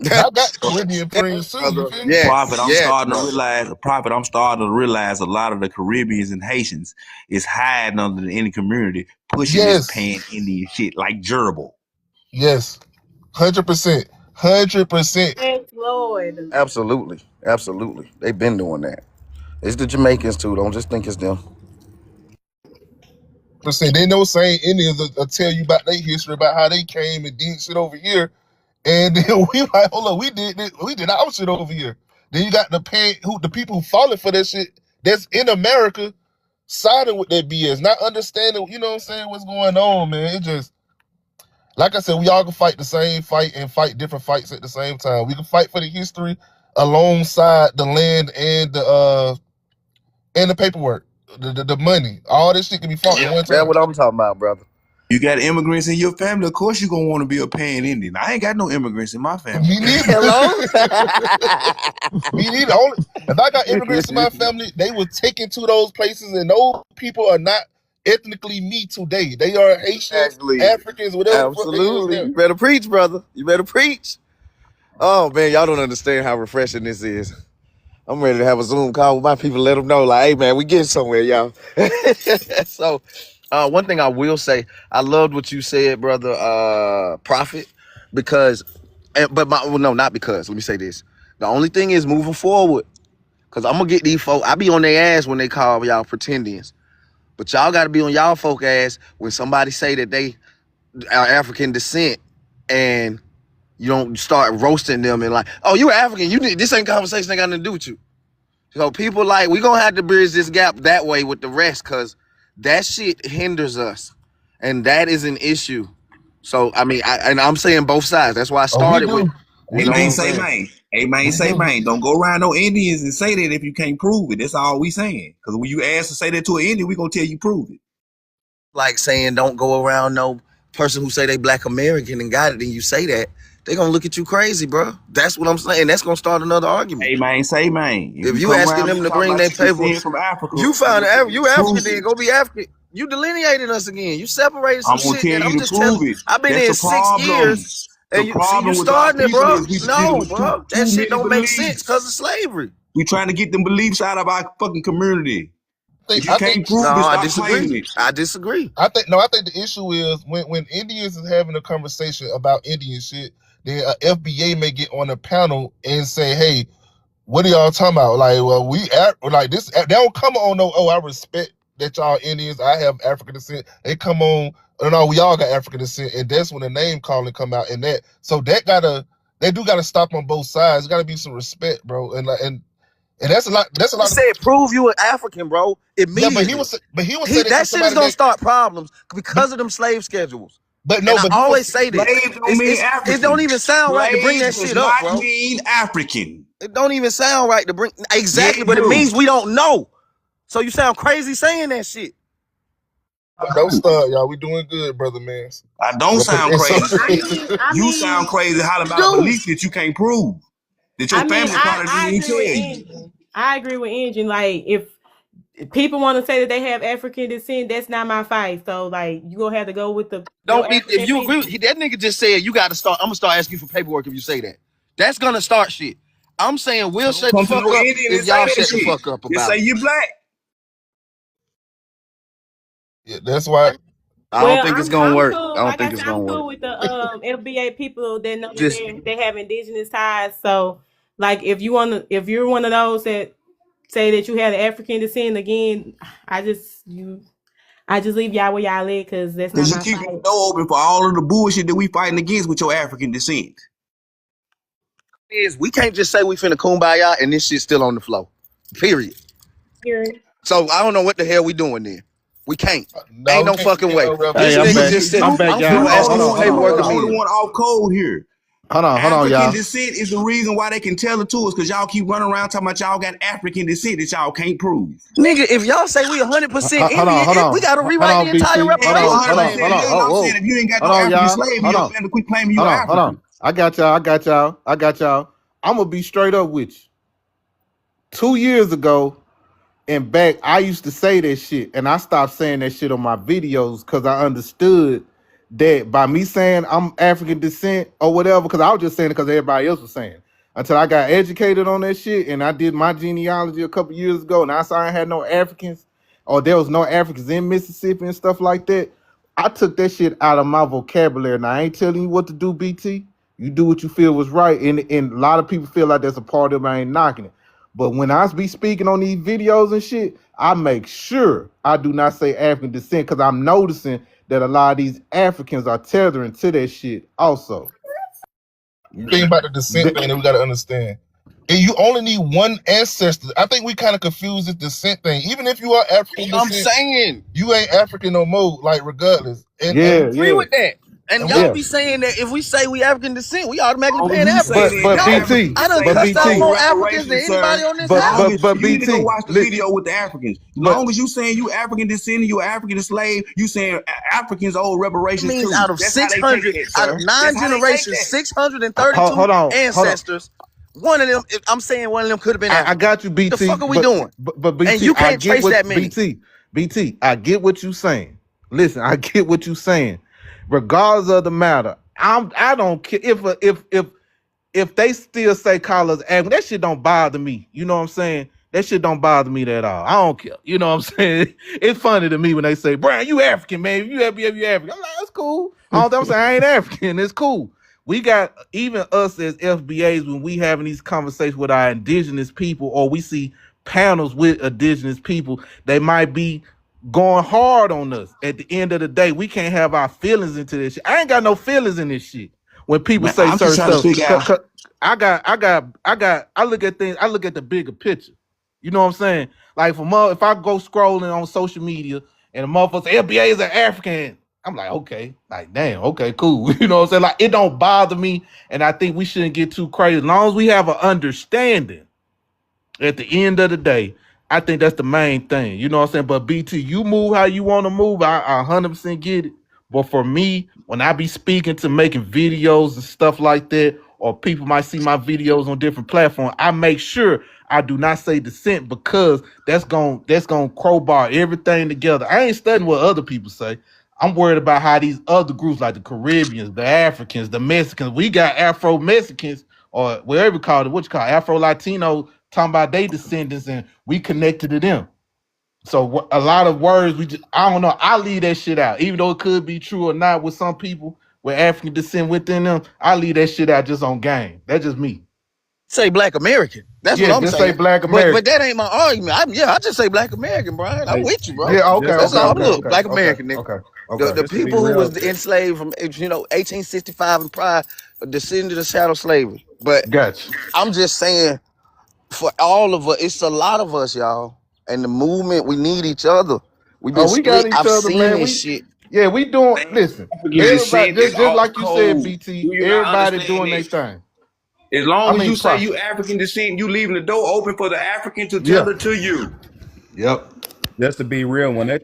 And I got Caribbean friends too, you feel me? Prophet, I'm Yes, starting to brother. realize. Prophet, I'm starting to realize a lot of the Caribbeans and Haitians is hiding under the Indian community, pushing this Yes, pan Indian shit like gerbil. yes, 100%, 100%. Yes, Lord. Absolutely. They've been doing that. It's the Jamaicans too. Don't just think it's them. They know saying Indians will tell you about their history, about how they came and did shit over here. And then we like, hold on, we did our shit over here. Then you got the people who falling for that shit that's in America siding with that BS, not understanding, you know what I'm saying, what's going on, man. It just, like I said, we all can fight the same fight and fight different fights at the same time. We can fight for the history alongside the land and the paperwork, the money. All this shit can be fought at one That's time. what I'm talking about, brother. You got immigrants in your family, of course you're gonna want to be a pan Indian. I ain't got no immigrants in my family. Me neither. Hello? Me neither. If I got immigrants in my family, they were taken to those places, and those people are not ethnically me today. They are Haitians, Exactly. Africans, whatever the fuck they is Absolutely. now. You better preach, brother. You better preach. Oh man, y'all don't understand how refreshing this is. I'm ready to have a Zoom call with my people, let them know, like, hey man, we getting somewhere, y'all. So one thing I will say, I loved what you said, brother Prophet, because not because, let me say this. The only thing is moving forward, because I'm gonna get these folk, I be on their ass when they call y'all pretendians. But y'all gotta be on y'all folk ass when somebody say that they are African descent and you don't start roasting them and like, oh, you African, this ain't conversation ain't got nothing to do with you. So people like, we gonna have to bridge this gap that way with the rest, cause that shit hinders us. And that is an issue. So I mean, I'm saying both sides. That's why I Oh, we started with, do. you We know what Amen, I'm do. say saying? man. Amen, We say do. man. Don't go around no Indians and say that if you can't prove it. That's all we saying. Because when you ask to say that to an Indian, we gonna tell you prove it. Like saying don't go around no person who say they Black American and got it, and you say that, they gonna look at you crazy, bro. That's what I'm saying. That's gonna start another argument. Amen, say man. If If you you come asking around me them to talking bring about their you paper, descend from Africa, you I'm found gonna tell you you to African, prove then it. go be African. You delineated us again. You separated some I'm gonna shit tell that you I'm to just telling. prove it. I've been That's in the 6 years, problem. The and you problem with our starting it, people bro. is we dealing No, with bro, that too shit many don't make sense because of beliefs. slavery. We trying to get them beliefs out of our fucking community. If you I think can't No, prove it, I stop disagree. claiming it. I disagree. I think the issue is when Indians is having a conversation about Indian shit, then FBA may get on a panel and say, hey, what are y'all talking about? Like, well, like this. They don't come on no. Oh, I respect that y'all Indians. I have African descent. They come on. No, we all got African descent, and that's when the name calling come out. And that, so they do gotta stop on both sides. There gotta be some respect, bro. And that's a lot. That's a He lot of. said, "Prove you an African, bro." Yeah, Immediately. but he was saying it to That shit is somebody gonna that. start problems But because of them slave schedules. but And no, I but he always was. say this. Slave don't mean It don't African. even sound right to bring Slave that does shit up, not bro. mean African. It don't even sound right to bring Yeah, exactly, it but it do. means we don't know. So you sound crazy saying that shit. Don't start, y'all. We doing good, brother man. I don't sound It's crazy I saying okay. it. mean, I You sound mean, crazy hollering about a Dude, belief that you can't prove. That your I mean, family I, probably I didn't agree with tell you. Engine. I agree with Engine. Like, if people want to say that they have African descent, that's not my fight. So, like, you gonna have to go with your don't be if African you agree with people. that nigga just said you gotta start. I'm gonna start asking you for paperwork if you say that. That's gonna start shit. I'm saying we'll Don't shut the come to fuck no up Indian if and say y'all that shut the shit. fuck up Just about say it. you black. Yeah, that's why. I don't Well, think it's gonna I'm work. cool. I don't Like I think said, it's I'm gonna work. cool with the FBA people that know that Just they have indigenous ties. So, like, if you're one of those that say that you have African descent, again, I just leave y'all where y'all live because that's not Because you my keeping the fight. door open for all of the bullshit that we fighting against with your African descent. is we can't just say we finna kumbaya and this shit's still on the floor. Period. Here, So I don't know what the hell we doing there. We can't. No, Ain't we no can't fucking forget way. no This Hey, reference. I'm nigga back. just said I'm You, back, I'm y'all. finna you Hold, ask are you hold the for on, one. hold on, You paperwork hold are on, the immediately. one off code here. hold on, African y'all. descent is the reason why they can tell it to us because y'all keep running around talking about y'all got African descent that y'all can't prove. Nigga, if y'all say we 100% Hold on, Indian, hold we on, gotta hold rewrite on, the entire BT. Hell, Hold you on, hold 100% on, reparations. hold on. Indian. Oh, I'm saying whoa. if you ain't got Hold no on, African y'all. slave in Hold your on, family, quit claiming you hold are on, hold on. African. I got y'all. I got y'all. I got y'all. I'm gonna be straight up with you. 2 years ago, and back, I used to say that shit, and I stopped saying that shit on my videos because I understood that by me saying I'm African descent or whatever, because I was just saying it because everybody else was saying. Until I got educated on that shit, and I did my genealogy a couple years ago, and I saw I had no Africans, or there was no Africans in Mississippi and stuff like that. I took that shit out of my vocabulary. Now I ain't telling you what to do, BT. You do what you feel was right, and a lot of people feel like there's a part of it. I ain't knocking it. But when I be speaking on these videos and shit, I make sure I do not say African descent because I'm noticing that a lot of these Africans are tethering to that shit also. Thing about the descent thing that we got to understand. And you only need one ancestor. I think we kind of confuse this descent thing. Even if you are African I'm descent, saying you ain't African no more. Like regardless, I Yeah, agree yeah, with that. And and what y'all yeah. be saying that if we say we African descent, we automatically Long as pan you say African. that But the No, BT, Africans I done say but he cussed out BT, owed more Africans than reparations, anybody sir. on this but app. Long but as but you need to go BT, watch the video with the Africans. but Long as you saying you African descendant, you African slave, you saying Africans owe That reparations means too. out of That's how they take 600, that, out of sir. That's nine how they take generations, that. 632 hold on. ancestors, one of them, I'm saying one of them could have been I African. got you, The BT. fuck are we doing? But And BT, you I can't get trace what that many. BT. I get what you saying. Listen, I get what you saying. Regardless of the matter, I don't care if they still say call us African, that shit don't bother me. You know what I'm saying? That shit don't bother me at all. I don't care. You know what I'm saying? It's funny to me when they say, Brian, you African, man. You African, you African. I'm like, that's cool. I'm saying I ain't African. It's cool. We got even us as FBAs when we having these conversations with our indigenous people, or we see panels with indigenous people, they might be going hard on us. At the end of the day, we can't have our feelings into this shit. I ain't got no feelings in this shit when people Man, say I'm just certain trying to stuff. figure out. I look at things. I look at the bigger picture. You know what I'm saying? Like if I go scrolling on social media and a motherfucker say FBA is an African, I'm like, okay, like damn, okay, cool. You know what I'm saying? Like it don't bother me, and I think we shouldn't get too crazy as long as we have an understanding at the end of the day, I think that's the main thing. You know what I'm saying? But BT, you move how you want to move. I 100% get it. But for me, when I be speaking to making videos and stuff like that, or people might see my videos on different platforms, I make sure I do not say dissent because that's gonna crowbar everything together. I ain't studying what other people say. I'm worried about how these other groups like the Caribbeans, the Africans, the Mexicans, we got Afro Mexicans or whatever you call it, what you call it, Afro Latino talking about their descendants and we connected to them. So a lot of words I don't know. I leave that shit out, even though it could be true or not with some people with African descent within them. I leave that shit out just on game. That's just me. Say Black American. That's what Yeah, I'm just say saying. Black But American. that ain't my argument. I just say Black American, Brian. I'm Hey, with you, bro. just Yeah. Okay. just to That's Okay. be all. Okay. Look, Okay. Black Okay. American, nigga. Okay. Okay. The just to be people who real. was enslaved from 1865 and prior descended of chattel slavery. But Gotcha. I'm just saying, for all of us, it's a lot of us, y'all. And the movement, we need each other. We've been Oh, we got split. each I've other, seen man. this shit. We doing. Man, Listen, African everybody, descent is just off like you said, code. BT. Do you not Everybody understand doing their this? thing. As I long as you mean, say profit. you African descent, you leaving the door open for the African to tell Yeah. it to you. Yep. Just to be real, when they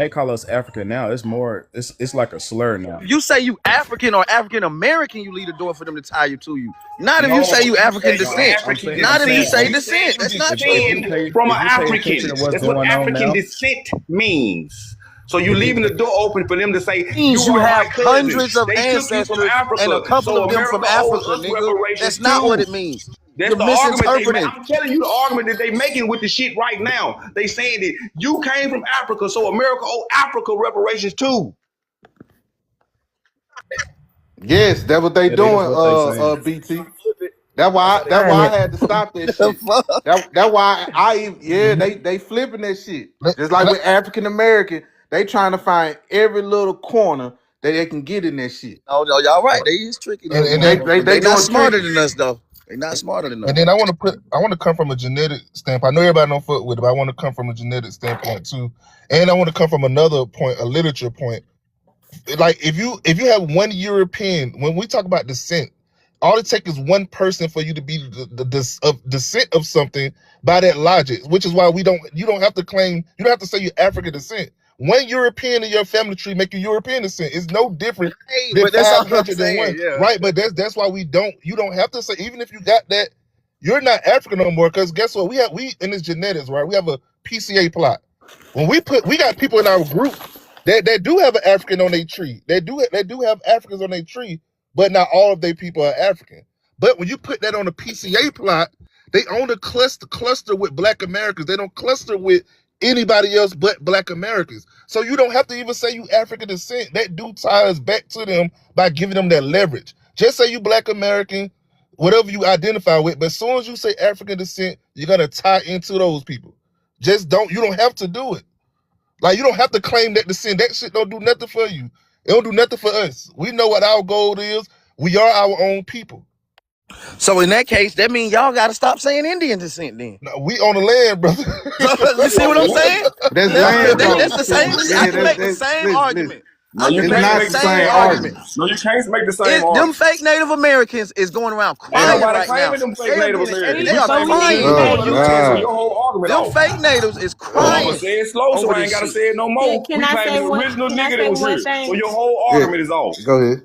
call us African now, it's more it's like a slur now. If you say you African or African American, you leave the door for them to tie you to you. Not if you say No, you African no, descent. I'm Not if you saying say I'm You said descent. you That's not if true. you descend pay from an if you pay attention African. to what's That's what going on African now. descent means. So you're leaving the door open for them to say, Means you you are my have cousin. hundreds of They took you from ancestors and a Africa, couple so of them from America owes Africa, us nigga. reparations That's not what too. it means. That's You're the argument they make. misinterpreting. I'm telling you the argument that they making with the shit right now. They saying that you came from Africa, so America owe Africa reparations too. Yes, that's what they That is doing, what they saying. BT. Flip it. That's Damn why I it. had to stop that The shit. fuck? That's why yeah, Mhm. they flipping that shit. And Just like I, with African American, they trying to find every little corner that they can get in that shit. Oh no, y'all right. They is tricky little and They then they motherfuckers. they They not doing smarter tricky. than us though. They not smarter than us. and then I want to come from a genetic standpoint. I know everybody don't fuck with it, but I want to come from a genetic standpoint too, and I want to come from another point, a literature point. Like if you have one European, when we talk about descent, all it takes is one person for you to be of descent of something by that logic, which is why you don't have to claim, you don't have to say you're African descent. One European in your family tree make you European descent. It's no different Hey, than but that's all I'm 501, saying. Yeah. right? But that's why you don't have to say, even if you got that, you're not African no more. Because guess what? We in this genetics, right? We have a PCA plot. When we got people in our group that do have an African on their tree. They do have Africans on their tree, but not all of their people are African. But when you put that on a PCA plot, they only cluster with Black Americans. They don't cluster with anybody else but Black Americans. So you don't have to even say you African descent. That do ties back to them by giving them that leverage. Just say you Black American, whatever you identify with. But as soon as you say African descent, you're gonna tie into those people. You don't have to do it. Like, you don't have to claim that descent. That shit don't do nothing for you. It don't do nothing for us. We know what our goal is. We are our own people. So in that case, that means y'all got to stop saying Indian descent then. No, we on the land, brother. So you see what I'm saying? That's That's, land though. that's the same. I Yeah, can make the same argument. No, I you can it's make can't the not make the the same same same argument. argument. argument. No, you can't make the same Them argument. fake Native Americans is going around Ain't crying nobody right now. claiming them fake They are Native getting Americans. they You are But claiming we them need fake to crying Oh say Native over this you. Americans, so shit. God. your whole argument Them off. fake natives is I'm gonna crying say it slow, so over I this ain't gotta shit. say it no more. Can We I claiming say the one? original Can I nigga that say was one here, so thing? your whole Yeah. argument is off. Go ahead.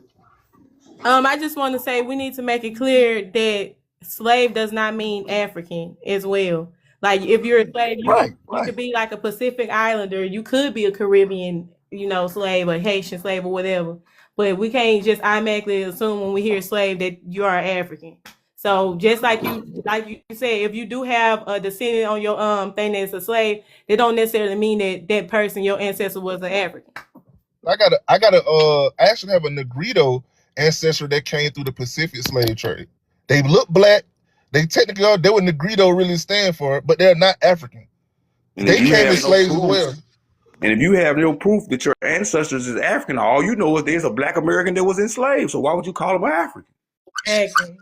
I just want to say we need to make it clear that slave does not mean African as well. Like if you're a slave, Right, you right. could be like a Pacific Islander. You could be a Caribbean, slave or Haitian slave or whatever. But we can't just automatically assume when we hear slave that you are African. So just like you said, if you do have a descendant on your thing that's a slave, they don't necessarily mean that that person, your ancestor, was an African. I actually have a Negrito ancestor that came through the Pacific slave trade. They look Black. They technically are, they what Negrito really stand for, but they're not African. And if They you came have as no slaves as proof, well. and if you have no proof that your ancestors is African, all you know is there's a black American that was enslaved. So why would you call them African? Exactly.